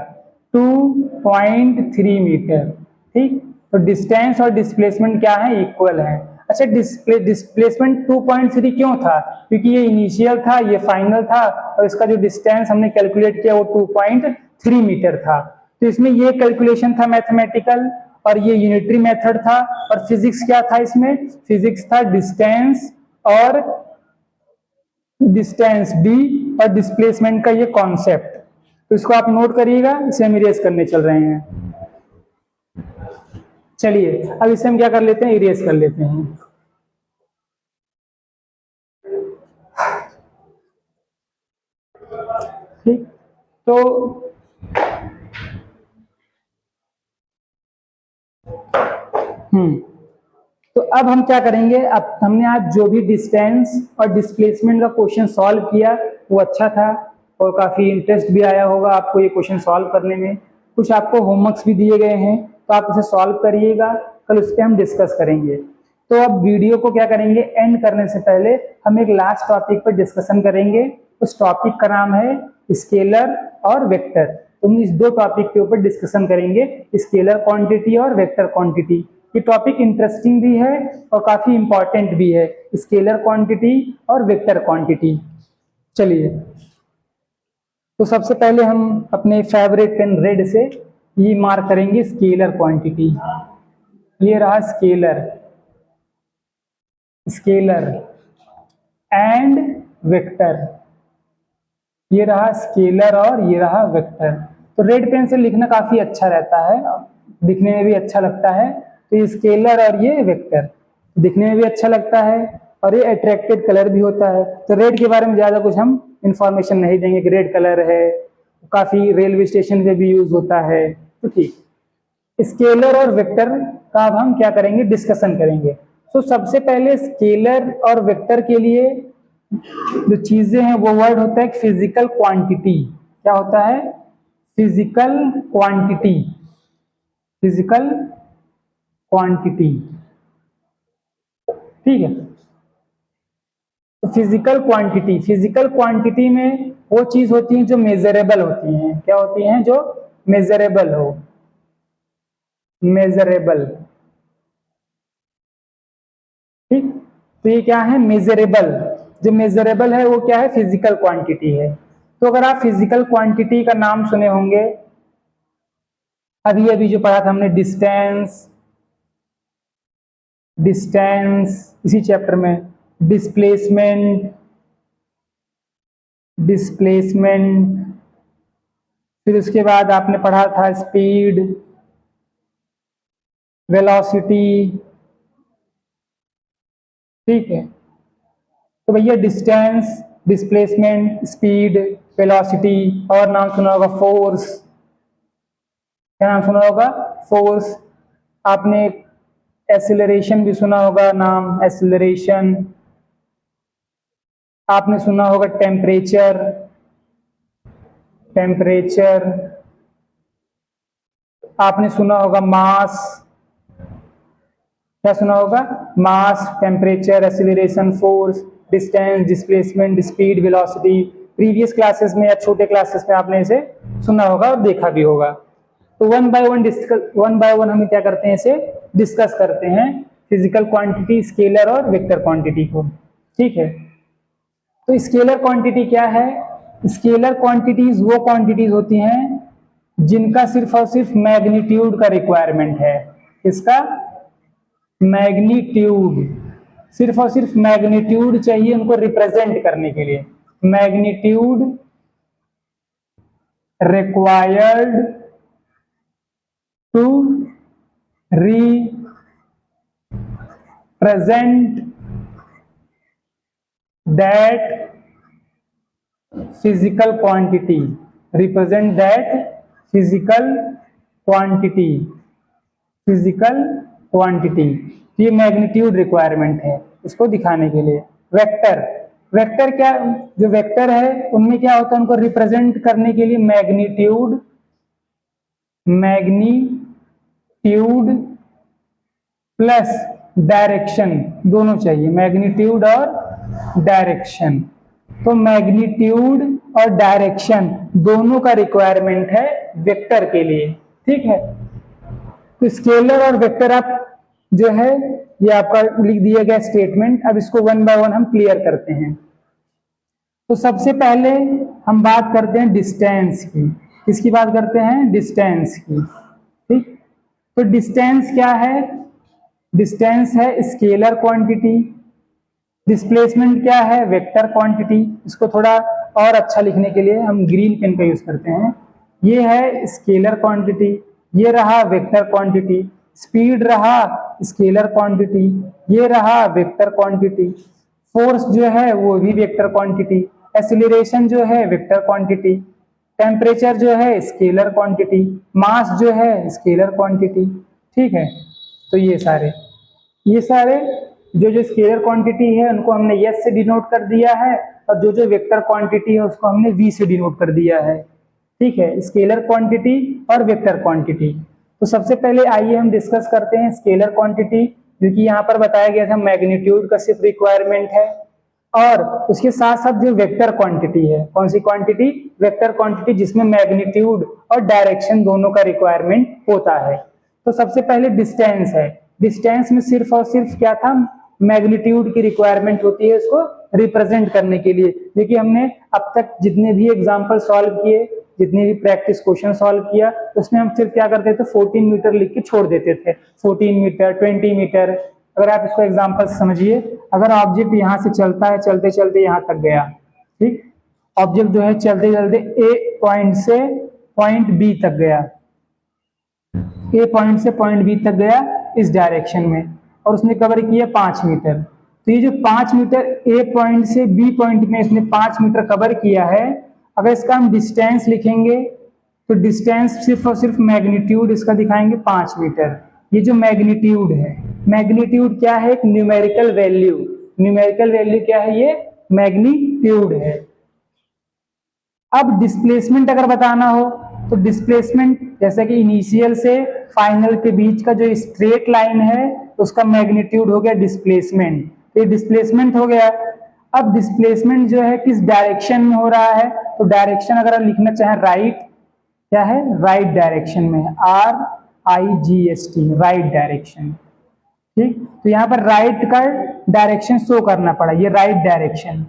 2.3 मीटर। ठीक, तो डिस्टेंस और डिस्प्लेसमेंट क्या है? इक्वल है। अच्छा, डिस्प्लेसमेंट 2.3 क्यों था? क्योंकि ये इनिशियल था, ये फाइनल था, और इसका जो डिस्टेंस हमने कैलकुलेट किया वो 2.3 मीटर था। तो इसमें ये कैलकुलेशन था मैथमेटिकल, और ये यूनिटरी मेथड था। और फिजिक्स क्या था इसमें? फिजिक्स था डिस्टेंस और डिस्टेंस डी और डिस्प्लेसमेंट का ये कॉन्सेप्ट। तो इसको आप नोट करिएगा, इसे हम इरेज करने चल रहे हैं। चलिए अब इसे हम क्या कर लेते हैं? इरेज कर लेते हैं। ठीक, तो अब हम क्या करेंगे? अब हमने आज जो भी डिस्टेंस और डिस्प्लेसमेंट का क्वेश्चन सॉल्व किया वो अच्छा था, और काफी इंटरेस्ट भी आया होगा आपको ये क्वेश्चन सॉल्व करने में। कुछ आपको होमवर्क्स भी दिए गए हैं, तो आप इसे सॉल्व करिएगा, कल उस पर हम डिस्कस करेंगे। तो अब वीडियो को क्या करेंगे? एंड करने से पहले हम एक लास्ट टॉपिक पर डिस्कशन करेंगे। उस टॉपिक का नाम है स्केलर और वेक्टर। तो हम इस 2 टॉपिक के ऊपर डिस्कशन करेंगे, स्केलर क्वांटिटी और वेक्टर क्वांटिटी। ये टॉपिक इंटरेस्टिंग भी है और काफी इंपॉर्टेंट भी है, स्केलर क्वांटिटी और वेक्टर क्वांटिटी। चलिए, तो सबसे पहले हम अपने फेवरेट पेन रेड से ये मार्क करेंगे स्केलर क्वांटिटी। ये रहा स्केलर, स्केलर एंड वेक्टर। ये रहा स्केलर और ये रहा वेक्टर। तो रेड पेन से लिखना काफी अच्छा रहता है, दिखने में भी अच्छा लगता है। तो ये स्केलर और ये वेक्टर दिखने में भी अच्छा लगता है, और ये अट्रैक्टिव कलर भी होता है। तो रेड के बारे में ज्यादा कुछ हम इंफॉर्मेशन नहीं देंगे कि रेड कलर है, काफी रेलवे स्टेशन पे भी यूज होता है। तो ठीक, स्केलर और वेक्टर का अब हम क्या करेंगे? डिस्कशन करेंगे। तो सबसे पहले स्केलर और वेक्टर के लिए जो चीजें हैं वो वर्ड होता है फिजिकल क्वांटिटी। क्या होता है? Physical quantity, physical quantity. ठीक है, तो फिजिकल क्वांटिटी, फिजिकल क्वांटिटी में वो चीज होती है जो मेजरेबल होती हैं। क्या होती हैं? जो मेजरेबल हो, मेजरेबल। ठीक, तो ये क्या है? मेजरेबल। जो मेजरेबल है वो क्या है? फिजिकल क्वांटिटी है। तो अगर आप फिजिकल क्वांटिटी का नाम सुने होंगे, अभी अभी जो पढ़ा था हमने डिस्टेंस, डिस्टेंस इसी चैप्टर में, डिस्प्लेसमेंट, डिस्प्लेसमेंट, फिर उसके बाद आपने पढ़ा था स्पीड, वेलोसिटी। ठीक है, तो भैया डिस्टेंस, डिस्प्लेसमेंट, स्पीड, वेलोसिटी, और नाम सुना होगा फोर्स। क्या नाम सुना होगा? फोर्स। आपने एक्सीलरेशन भी सुना होगा नाम, एक्सीलरेशन। आपने सुना होगा टेम्परेचर, टेम्परेचर। आपने सुना होगा मास। क्या सुना होगा? Mass, temperature, acceleration, force, distance, displacement, speed, velocity. Previous classes में या छोटे क्लासेस में आपने इसे सुना होगा और देखा भी होगा। तो वन बाय वन हम क्या करते हैं, इसे डिस्कस करते हैं, फिजिकल क्वांटिटी, स्केलर और वेक्टर क्वांटिटी को। ठीक है, तो स्केलर क्वांटिटी क्या है? स्केलर क्वांटिटीज वो क्वांटिटीज होती हैं जिनका सिर्फ और सिर्फ मैग्नीट्यूड का रिक्वायरमेंट है। इसका मैग्नीट्यूड, सिर्फ और सिर्फ मैग्नीट्यूड चाहिए उनको रिप्रेजेंट करने के लिए। Magnitude required to represent that physical quantity, represent that physical quantity, ये मैग्नीट्यूड रिक्वायरमेंट है इसको दिखाने के लिए। वेक्टर, वेक्टर क्या, जो वेक्टर है उनमें क्या होता है, उनको रिप्रेजेंट करने के लिए मैग्नीट्यूड प्लस डायरेक्शन दोनों चाहिए, मैग्नीट्यूड और डायरेक्शन। तो मैग्नीट्यूड और डायरेक्शन दोनों का रिक्वायरमेंट है वेक्टर के लिए। ठीक है, तो स्केलर और वेक्टर आप जो है ये आपका लिख दिया गया स्टेटमेंट। अब इसको वन बाय वन हम क्लियर करते हैं। तो सबसे पहले हम बात करते हैं डिस्टेंस की। किसकी बात करते हैं? डिस्टेंस की। ठीक, तो डिस्टेंस क्या है? डिस्टेंस है स्केलर क्वांटिटी। डिस्प्लेसमेंट क्या है? Vector quantity. इसको थोड़ा और अच्छा लिखने के लिए हम ग्रीन पेन का यूज करते हैं। ये है स्केलर क्वांटिटी, ये रहा वेक्टर क्वांटिटी। स्पीड रहा स्केलर क्वांटिटी, ये रहा वेक्टर क्वांटिटी। फोर्स जो है वो भी वेक्टर क्वांटिटी। एक्सीलरेशन जो है वेक्टर क्वांटिटी। टेम्परेचर जो है स्केलर क्वांटिटी। मास जो है स्केलर क्वांटिटी। ठीक है, तो ये सारे जो स्केलर क्वांटिटी है उनको हमने यस से डिनोट कर दिया है, और जो वेक्टर क्वांटिटी है उसको हमने वी से डिनोट कर दिया है। ठीक है, स्केलर क्वांटिटी और वेक्टर क्वांटिटी। तो सबसे पहले आइए हम डिस्कस करते हैं स्केलर क्वांटिटी, क्योंकि यहाँ पर बताया गया था मैग्नीट्यूड का सिर्फ रिक्वायरमेंट है, और उसके साथ साथ जो वेक्टर क्वांटिटी है, कौन सी क्वांटिटी? वेक्टर क्वांटिटी, जिसमें मैग्नीट्यूड और डायरेक्शन दोनों का रिक्वायरमेंट होता है। तो सबसे पहले डिस्टेंस है। डिस्टेंस में सिर्फ और सिर्फ क्या था? मैग्नीट्यूड की रिक्वायरमेंट होती है इसको रिप्रेजेंट करने के लिए। क्योंकि हमने अब तक जितने भी एग्जाम्पल सॉल्व किए, जितने भी प्रैक्टिस क्वेश्चन सॉल्व किया, उसमें हम सिर्फ क्या करते थे? 14 मीटर लिख के छोड़ देते थे। 14 मीटर, 20 मीटर। अगर आप इसको एग्जाम्पल समझिए, अगर ऑब्जेक्ट यहाँ से चलता है, चलते चलते यहाँ तक गया, ठीक, ऑब्जेक्ट जो है चलते चलते ए पॉइंट से पॉइंट बी तक गया, ए पॉइंट से पॉइंट बी तक गया इस डायरेक्शन में, और उसने कवर किया 5 मीटर। तो ये जो 5 मीटर ए पॉइंट से बी पॉइंट में इसने 5 मीटर कवर किया है, अगर इसका हम डिस्टेंस लिखेंगे तो डिस्टेंस सिर्फ और सिर्फ मैग्नीट्यूड इसका दिखाएंगे 5 मीटर। ये जो मैग्नीट्यूड है, मैग्नीट्यूड क्या है? एक न्यूमेरिकल वैल्यू। न्यूमेरिकल वैल्यू क्या है? ये मैग्नीट्यूड है। अब डिस्प्लेसमेंट अगर बताना हो तो डिस्प्लेसमेंट, जैसे कि इनिशियल से फाइनल के बीच का जो स्ट्रेट लाइन है उसका मैग्नीट्यूड हो गया डिस्प्लेसमेंट। ये डिस्प्लेसमेंट हो गया। अब डिस्प्लेसमेंट जो है किस डायरेक्शन में हो रहा है? तो डायरेक्शन अगर आप लिखना चाहें राइट, क्या है? राइट डायरेक्शन में, RIGST, राइट डायरेक्शन। ठीक, तो यहाँ पर राइट का डायरेक्शन शो करना पड़ा, ये राइट डायरेक्शन।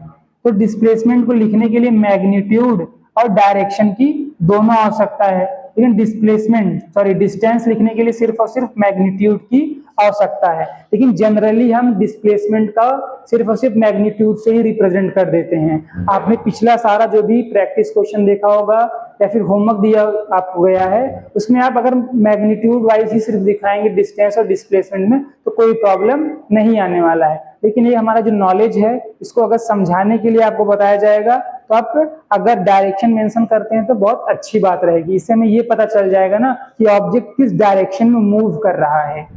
तो डिस्प्लेसमेंट को लिखने के लिए मैग्नीट्यूड और डायरेक्शन की दोनों आवश्यकता है। लेकिन डिस्टेंस लिखने के लिए सिर्फ और सिर्फ मैग्नीट्यूड की आवश्यकता है। लेकिन जनरली हम डिस्प्लेसमेंट का सिर्फ और सिर्फ मैग्नीट्यूड से ही रिप्रेजेंट कर देते हैं। आपने पिछला सारा जो भी प्रैक्टिस क्वेश्चन देखा होगा या फिर होमवर्क दिया आपको गया है, उसमें आप अगर मैग्नीट्यूड वाइज ही सिर्फ दिखाएंगे डिस्टेंस और डिस्प्लेसमेंट में तो कोई प्रॉब्लम नहीं आने वाला है। लेकिन ये हमारा जो नॉलेज है इसको अगर समझाने के लिए आपको बताया जाएगा तो आप अगर डायरेक्शन मेंशन करते हैं तो बहुत अच्छी बात रहेगी। इससे हमें ये पता चल जाएगा ना कि ऑब्जेक्ट किस डायरेक्शन में मूव कर रहा है।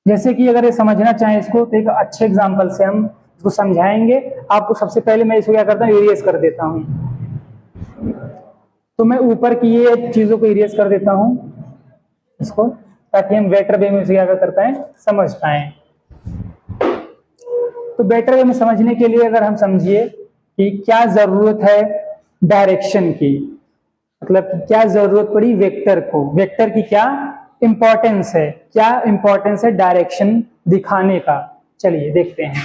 जैसे कि अगर ये समझना चाहें इसको तो एक अच्छे एग्जांपल से हम इसको समझाएंगे आपको। सबसे पहले मैं इसको क्या करता हूँ, इरेज कर देता हूँ। तो मैं ऊपर की ये चीजों को इरेज कर देता हूँ इसको, ताकि हम बेटर वे में इसे क्या करते हैं समझ पाए। तो बेटर वे में समझने के लिए अगर हम समझिए कि क्या जरूरत है डायरेक्शन की, मतलब क्या जरूरत पड़ी वेक्टर को, वेक्टर की क्या इंपॉर्टेंस है, क्या इंपॉर्टेंस है डायरेक्शन दिखाने का, चलिए देखते हैं।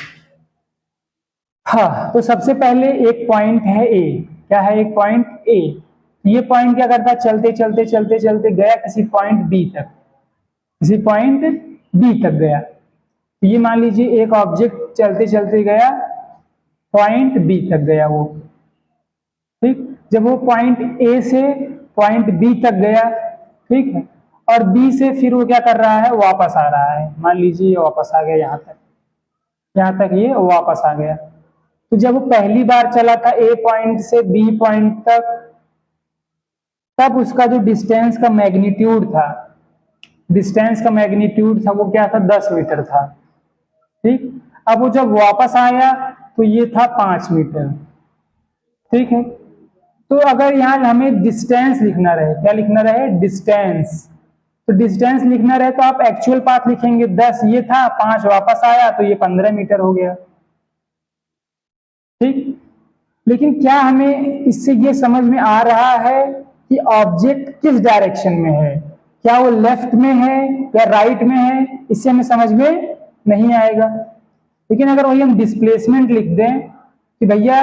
हाँ, तो सबसे पहले एक पॉइंट है ए। क्या है एक पॉइंट ए? ये पॉइंट क्या करता है, चलते चलते चलते चलते गया किसी पॉइंट बी तक, किसी पॉइंट बी तक गया। ये मान लीजिए एक ऑब्जेक्ट चलते चलते गया पॉइंट बी तक गया वो, ठीक। जब वो पॉइंट ए से पॉइंट बी तक गया, ठीक है, और बी से फिर वो क्या कर रहा है, वापस आ रहा है। मान लीजिए वापस आ गया यहाँ तक ये वापस आ गया। तो जब वो पहली बार चला था ए पॉइंट से बी पॉइंट तक, तब उसका जो डिस्टेंस का मैग्नीट्यूड था, डिस्टेंस का मैग्नीट्यूड था वो क्या था, 10 मीटर था, ठीक। अब वो जब वापस आया तो ये था 5 मीटर, ठीक है। तो अगर यहाँ हमें डिस्टेंस लिखना रहे, क्या लिखना रहे, डिस्टेंस, तो डिस्टेंस लिखना रहे तो आप एक्चुअल पाथ लिखेंगे। 10 ये था, 5 वापस आया तो ये 15 मीटर हो गया, ठीक। लेकिन क्या हमें इससे ये समझ में आ रहा है कि ऑब्जेक्ट किस डायरेक्शन में है, क्या वो लेफ्ट में है या राइट में है, इससे हमें समझ में नहीं आएगा। लेकिन अगर वही हम डिस्प्लेसमेंट लिख दें कि भैया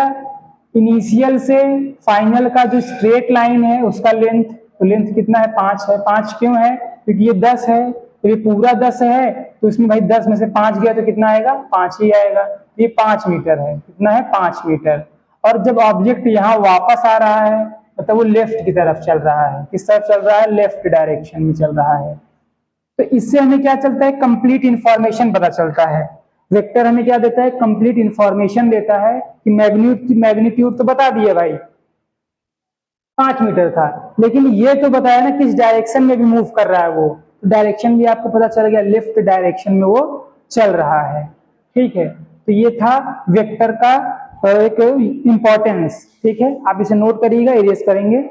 इनिशियल से फाइनल का जो स्ट्रेट लाइन है उसका लेंथ, तो लेंथ कितना है, 5 है। 5 क्यों है, क्योंकि ये 10 है, तो ये पूरा 10 है, तो इसमें भाई 10 में से 5 गया तो कितना आएगा, 5 ही आएगा। ये 5 मीटर है, कितना है, 5 मीटर। और जब ऑब्जेक्ट यहाँ वापस आ रहा है मतलब वो लेफ्ट की तरफ चल रहा है, किस तरफ चल रहा है, लेफ्ट डायरेक्शन में चल रहा है। तो इससे हमें क्या चलता है, कंप्लीट इंफॉर्मेशन पता चलता है। वेक्टर हमें क्या देता है, कंप्लीट इंफॉर्मेशन देता है कि मैग्नीट्यूड तो बता दिए भाई 5 मीटर था, लेकिन ये तो बताया ना किस डायरेक्शन में भी मूव कर रहा है वो, तो डायरेक्शन भी आपको पता चल गया, लेफ्ट डायरेक्शन में वो चल रहा है, ठीक है। तो ये था वेक्टर का एक इंपॉर्टेंस, ठीक है। आप इसे नोट करिएगा, इरेज करेंगे।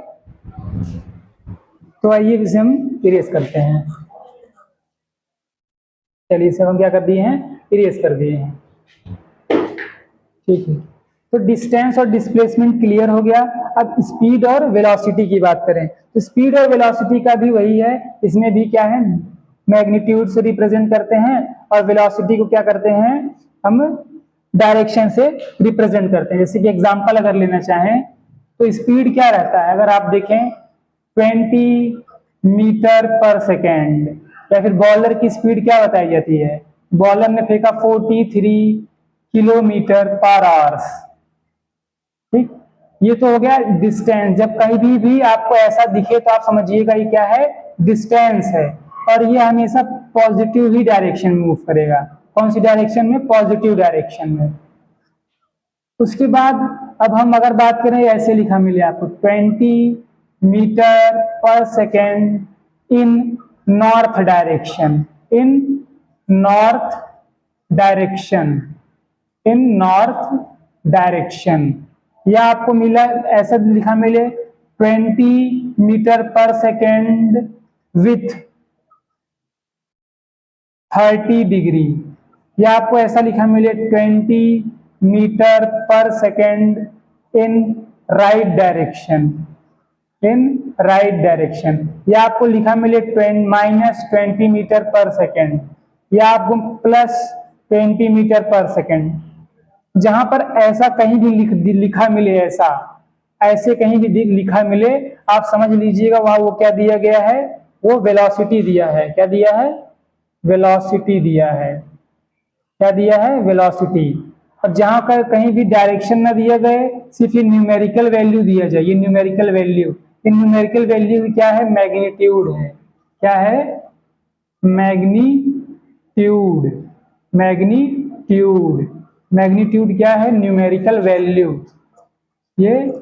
तो आइए इसे हम इरेज करते हैं। चलिए इसे हम क्या कर दिए हैं, इरेज कर दिए हैं, ठीक है। तो डिस्टेंस और डिस्प्लेसमेंट क्लियर हो गया। अब स्पीड और वेलोसिटी की बात करें तो स्पीड और वेलोसिटी का भी वही है, इसमें भी क्या है, मैग्नीट्यूड से रिप्रेजेंट करते हैं और वेलोसिटी को क्या करते हैं, हम डायरेक्शन से रिप्रेजेंट करते हैं। जैसे कि एग्जांपल अगर लेना चाहें तो स्पीड क्या रहता है, अगर आप देखें 20 मीटर पर सेकेंड, या फिर बॉलर की स्पीड क्या बताई जाती है, बॉलर ने फेंका 43 किलोमीटर पर आवर्स, ठीक। ये तो हो गया डिस्टेंस। जब कहीं भी आपको ऐसा दिखे तो आप समझिएगा ये क्या है, डिस्टेंस है, और ये हमेशा पॉजिटिव ही डायरेक्शन में मूव करेगा। कौन सी डायरेक्शन में, पॉजिटिव डायरेक्शन में। उसके बाद अब हम अगर बात करें, ऐसे लिखा मिले आपको 20 मीटर पर second in north direction, in north direction, in north direction, या आपको मिला ऐसा लिखा मिले 20 मीटर पर सेकेंड विथ 30 डिग्री, या आपको ऐसा लिखा मिले 20 मीटर पर second in right direction, in right direction, या आपको लिखा मिले -20 मीटर पर सेकेंड, या आपको +20 मीटर पर सेकेंड। जहां पर ऐसा कहीं भी लिखा मिले ऐसा, ऐसे कहीं भी लिखा मिले आप समझ लीजिएगा वहां वो क्या दिया गया है, वो वेलोसिटी दिया है। क्या दिया है? वेलोसिटी दिया है। क्या दिया है? वेलोसिटी। और जहां का कहीं भी डायरेक्शन ना दिया गए, सिर्फ ये न्यूमेरिकल वैल्यू दिया जाए, ये न्यूमेरिकल वैल्यू, ये न्यूमेरिकल वैल्यू क्या है? मैग्नीट्यूड है। क्या है? मैग्नीट्यूड। मैग्नीट्यूड। मैग्नीट्यूड क्या है? Numerical value. ये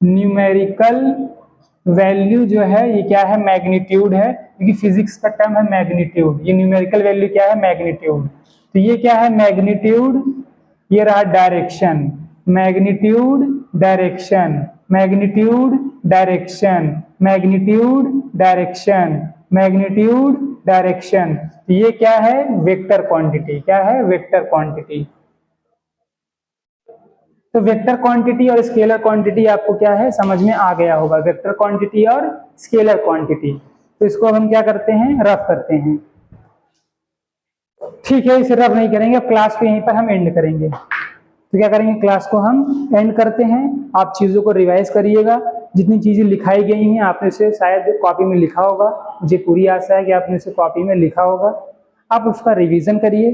न्यूमेरिकल वैल्यू जो है ये क्या है? मैग्नीट्यूड है, क्योंकि फिजिक्स का टर्म है मैग्नीट्यूड। ये न्यूमेरिकल वैल्यू क्या है? मैग्नीट्यूड। तो ये क्या है? मैग्नीट्यूड। ये रहा direction. Magnitude, direction, magnitude, direction, magnitude, direction, magnitude, direction. तो ये क्या है? Vector quantity. क्या है? Vector quantity. तो वेक्टर क्वांटिटी और स्केलर क्वांटिटी आपको क्या है? समझ में आ गया होगा। वेक्टर क्वांटिटी और स्केलर क्वांटिटी। तो इसको हम क्या करते हैं? रफ करते हैं। ठीक है, इसे रफ नहीं करेंगे, अब क्लास को यहीं पर हम एंड करेंगे। तो क्या करेंगे? क्लास को हम एंड करते हैं। आप चीजों को रिवाइज करिएगा। जितनी चीजें लिखाई गई हैं आपने उसे शायद कॉपी में लिखा होगा, मुझे पूरी आशा है कि आपने उसे कॉपी में लिखा होगा। आप उसका रिवीजन करिए।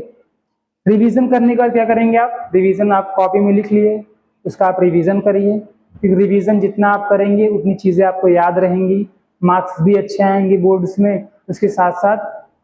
रिवीजन करने के बाद क्या करेंगे आप? रिवीजन आप कॉपी में लिख लिए, उसका आप रिवीजन करिए, क्योंकि रिवीजन जितना आप करेंगे उतनी चीजें आपको याद रहेंगी, मार्क्स भी अच्छे आएंगे बोर्ड्स में। उसके साथ साथ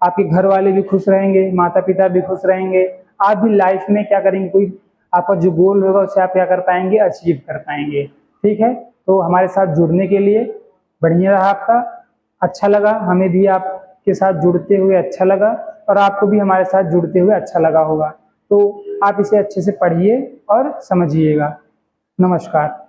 आपके घर वाले भी खुश रहेंगे, माता पिता भी खुश रहेंगे। आप भी लाइफ में क्या करेंगे? कोई आपका जो गोल होगा उसे आप क्या कर पाएंगे? अचीव कर पाएंगे। ठीक है, तो हमारे साथ जुड़ने के लिए बढ़िया रहा आपका, अच्छा लगा, हमें भी आपके साथ जुड़ते हुए अच्छा लगा और आपको भी हमारे साथ जुड़ते हुए अच्छा लगा होगा। तो आप इसे अच्छे से पढ़िए और समझिएगा। नमस्कार।